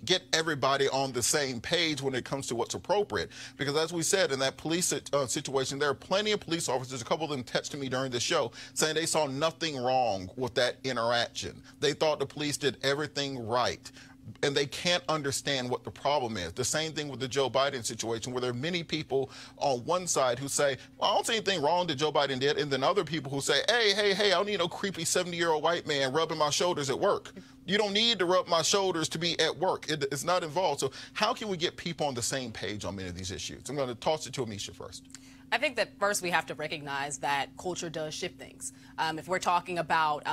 get everybody on the same page when it comes to what's appropriate? Because as we said, in that police situation, there are plenty of police officers, a couple of them texted me during the show, saying they saw nothing wrong with that interaction. They thought the police did everything right. And they can't understand what the problem is. The same thing with the Joe Biden situation, where there are many people on one side who say, well, I don't see anything wrong that Joe Biden did, and then other people who say, hey, I don't need no creepy 70-year-old white man rubbing my shoulders at work. You don't need to rub my shoulders to be at work. It's not involved. So how can we get people on the same page on many of these issues? I'm going to toss it to Amisha first. I think that first we have to recognize that culture does shift things. If we're talking about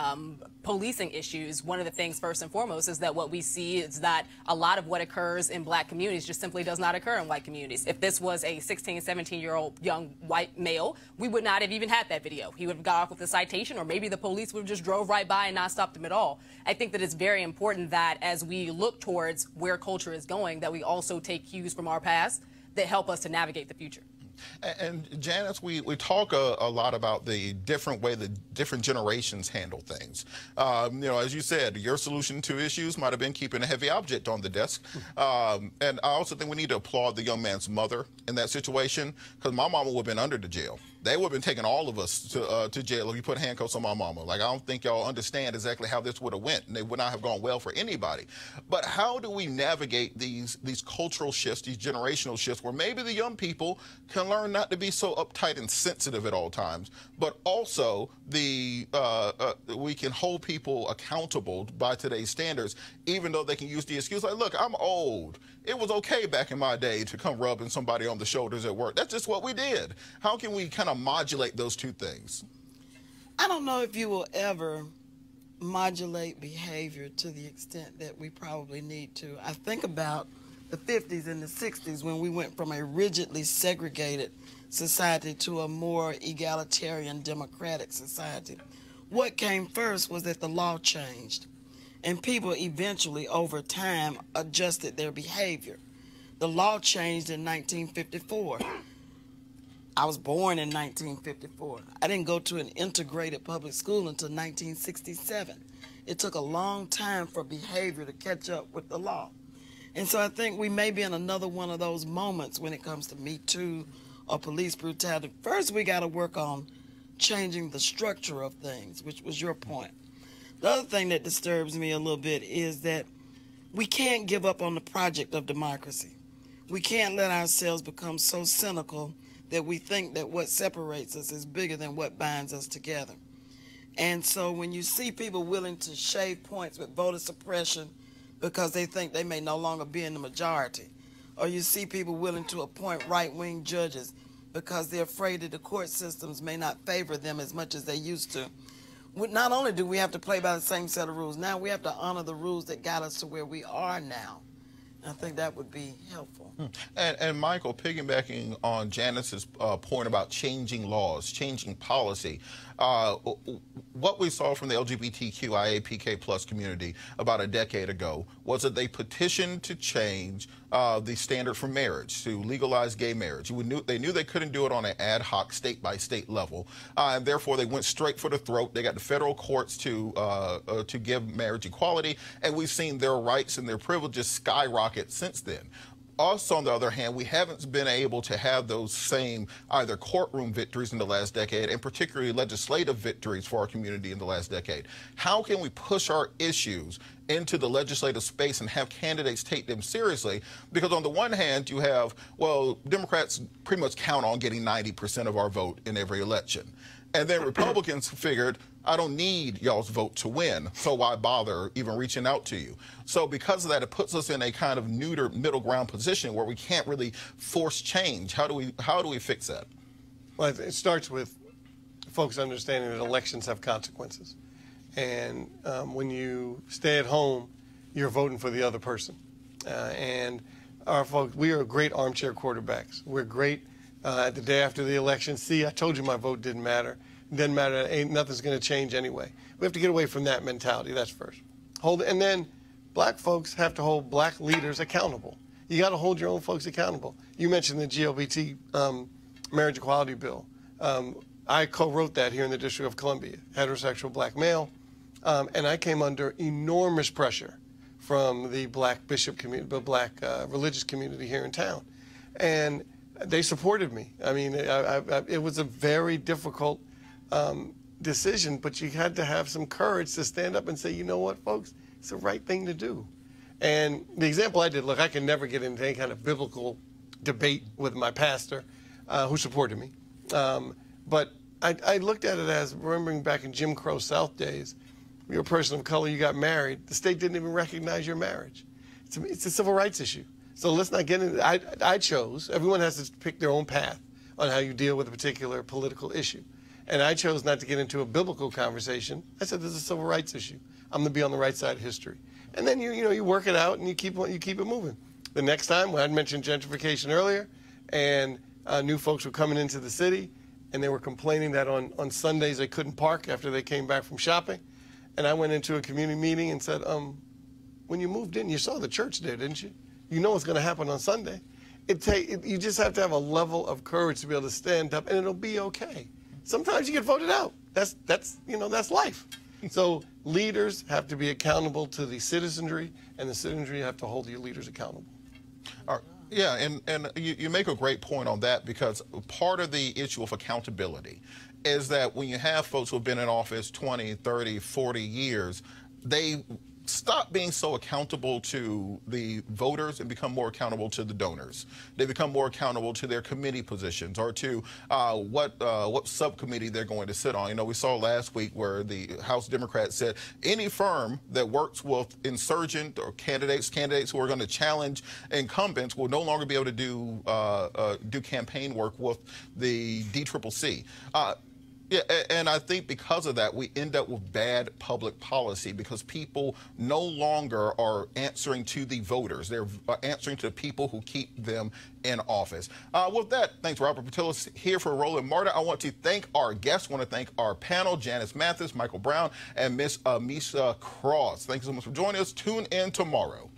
policing issues, one of the things first and foremost is that what we see is that a lot of what occurs in black communities just simply does not occur in white communities. If this was a 16, 17-year-old young white male, we would not have even had that video. He would have got off with a citation, or maybe the police would have just drove right by and not stopped him at all. I think that it's very important that as we look towards where culture is going, that we also take cues from our past that help us to navigate the future. And Janice, we talk a lot about the different way that different generations handle things. As you said, your solution to issues might have been keeping a heavy object on the desk. And I also think we need to applaud the young man's mother in that situation, because my mama would have been under the jail. They would have been taking all of us to jail if you put handcuffs on my mama. Like, I don't think y'all understand exactly how this would have went, and it would not have gone well for anybody. But how do we navigate these cultural shifts, these generational shifts, where maybe the young people can learn not to be so uptight and sensitive at all times, but also we can hold people accountable by today's standards, even though they can use the excuse like, look, I'm old. It was okay back in my day to come rubbing somebody on the shoulders at work. That's just what we did. How can we kind of modulate those two things? I don't know if you will ever modulate behavior to the extent that we probably need to. I think about the 50s and the 60s when we went from a rigidly segregated society to a more egalitarian democratic society. What came first was that the law changed, and people eventually, over time, adjusted their behavior. The law changed in 1954. I was born in 1954. I didn't go to an integrated public school until 1967. It took a long time for behavior to catch up with the law. And so I think we may be in another one of those moments when it comes to Me Too or police brutality. First, we got to work on changing the structure of things, which was your point. The other thing that disturbs me a little bit is that we can't give up on the project of democracy. We can't let ourselves become so cynical that we think that what separates us is bigger than what binds us together. And so when you see people willing to shave points with voter suppression because they think they may no longer be in the majority, or you see people willing to appoint right-wing judges because they're afraid that the court systems may not favor them as much as they used to, not only do we have to play by the same set of rules, now we have to honor the rules that got us to where we are now. I think that would be helpful. And Michael, piggybacking on Janice's point about changing laws, changing policy, what we saw from the LGBTQIA PK+ community about a decade ago was that they petitioned to change the standard for marriage, to legalize gay marriage. They knew they couldn't do it on an ad hoc state-by-state level, and therefore they went straight for the throat. They got the federal courts to give marriage equality, and we've seen their rights and their privileges skyrocket since then. Also, on the other hand, we haven't been able to have those same either courtroom victories in the last decade and particularly legislative victories for our community in the last decade. How can we push our issues into the legislative space and have candidates take them seriously? Because on the one hand, you have, well, Democrats pretty much count on getting 90% of our vote in every election. And then Republicans figured, I don't need y'all's vote to win, so why bother even reaching out to you? So because of that, it puts us in a kind of neuter middle ground position where we can't really force change. How do we fix that? Well, it starts with folks understanding that elections have consequences. And when you stay at home, you're voting for the other person. And our folks, we are great armchair quarterbacks. We're great the day after the election. See, I told you my vote didn't matter. It doesn't matter. Nothing's going to change anyway. We have to get away from that mentality. That's first. And then black folks have to hold black leaders accountable. You got to hold your own folks accountable. You mentioned the GLBT marriage equality bill. I co-wrote that here in the District of Columbia, heterosexual black male, and I came under enormous pressure from the black bishop community, the black religious community here in town, and they supported me. I mean, it was a very difficult decision, but you had to have some courage to stand up and say, you know what, folks, it's the right thing to do. And the example I did, look, I can never get into any kind of biblical debate with my pastor who supported me. But I looked at it as, remembering back in Jim Crow South days, you're a person of color, you got married, the state didn't even recognize your marriage. It's a civil rights issue. So let's not get into it. I chose, everyone has to pick their own path on how you deal with a particular political issue. And I chose not to get into a biblical conversation. I said, this is a civil rights issue. I'm going to be on the right side of history. And then you work it out and you keep it moving. The next time, when I mentioned gentrification earlier, and new folks were coming into the city, and they were complaining that on Sundays they couldn't park after they came back from shopping. And I went into a community meeting and said, when you moved in, you saw the church there, didn't you? You know what's going to happen on Sunday. You just have to have a level of courage to be able to stand up, and it'll be okay. Sometimes you get voted out. That's life. So leaders have to be accountable to the citizenry, and the citizenry have to hold your leaders accountable. Yeah, and you make a great point on that, because part of the issue of accountability is that when you have folks who have been in office 20, 30, 40 years, they stop being so accountable to the voters and become more accountable to the donors. They become more accountable to their committee positions or to what subcommittee they're going to sit on. You know, we saw last week where the House Democrats said any firm that works with insurgent or candidates who are going to challenge incumbents will no longer be able to do campaign work with the DCCC. Yeah, and I think because of that, we end up with bad public policy because people no longer are answering to the voters. They're answering to the people who keep them in office. With that, thanks, Robert Patillas here for Roland Martin. I want to thank our guests. I want to thank our panel, Janice Mathis, Michael Brown, and Miss Misha Cross. Thank you so much for joining us. Tune in tomorrow.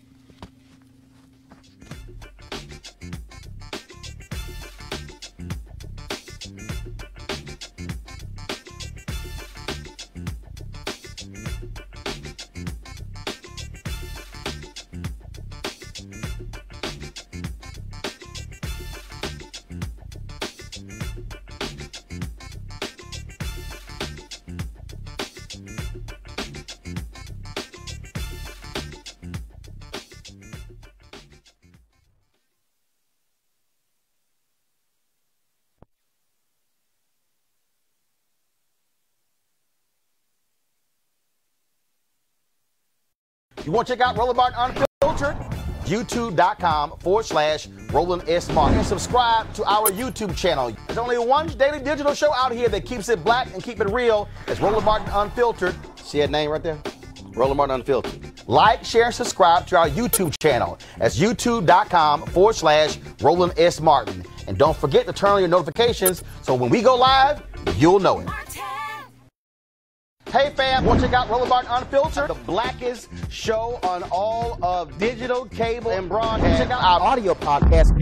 You want to check out Roland Martin Unfiltered? YouTube.com/Roland S. Martin. And subscribe to our YouTube channel. There's only one daily digital show out here that keeps it black and keep it real. It's Roland Martin Unfiltered. See that name right there? Roland Martin Unfiltered. Like, share, and subscribe to our YouTube channel. That's youtube.com/Roland S. Martin. And don't forget to turn on your notifications so when we go live, you'll know it. Hey fam, want to check out Roland Martin Unfiltered? The blackest show on all of digital, cable, and broadcast. Check out our audio podcast.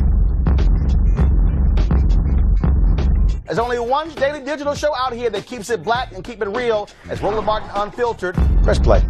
There's only one daily digital show out here that keeps it black and keep it real. It's Roland Martin Unfiltered. Press play.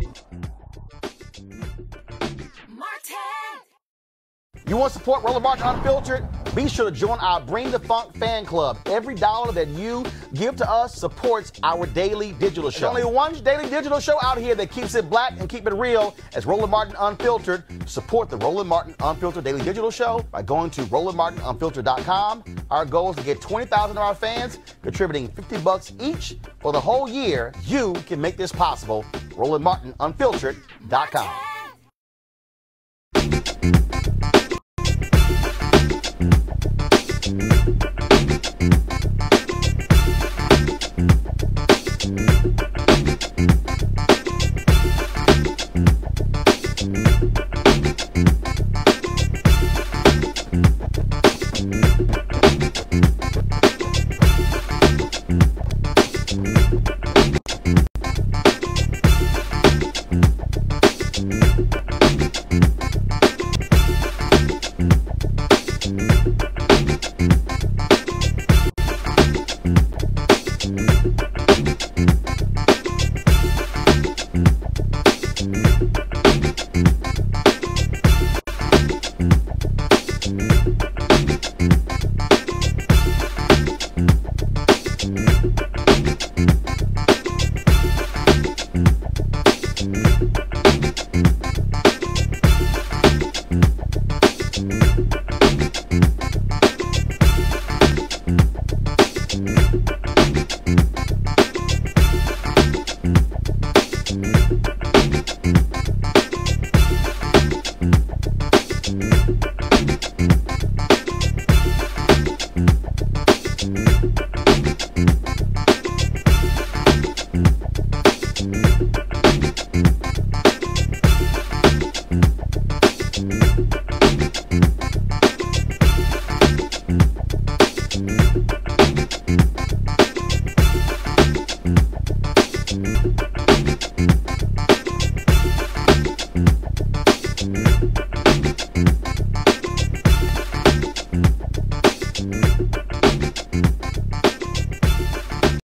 You want to support Roland Martin Unfiltered? Be sure to join our Bring the Funk fan club. Every dollar that you give to us supports our daily digital show. There's only one daily digital show out here that keeps it black and keep it real. It's Roland Martin Unfiltered. Support the Roland Martin Unfiltered daily digital show by going to RolandMartinUnfiltered.com. Our goal is to get 20,000 of our fans contributing $50 each for the whole year. You can make this possible. RolandMartinUnfiltered.com.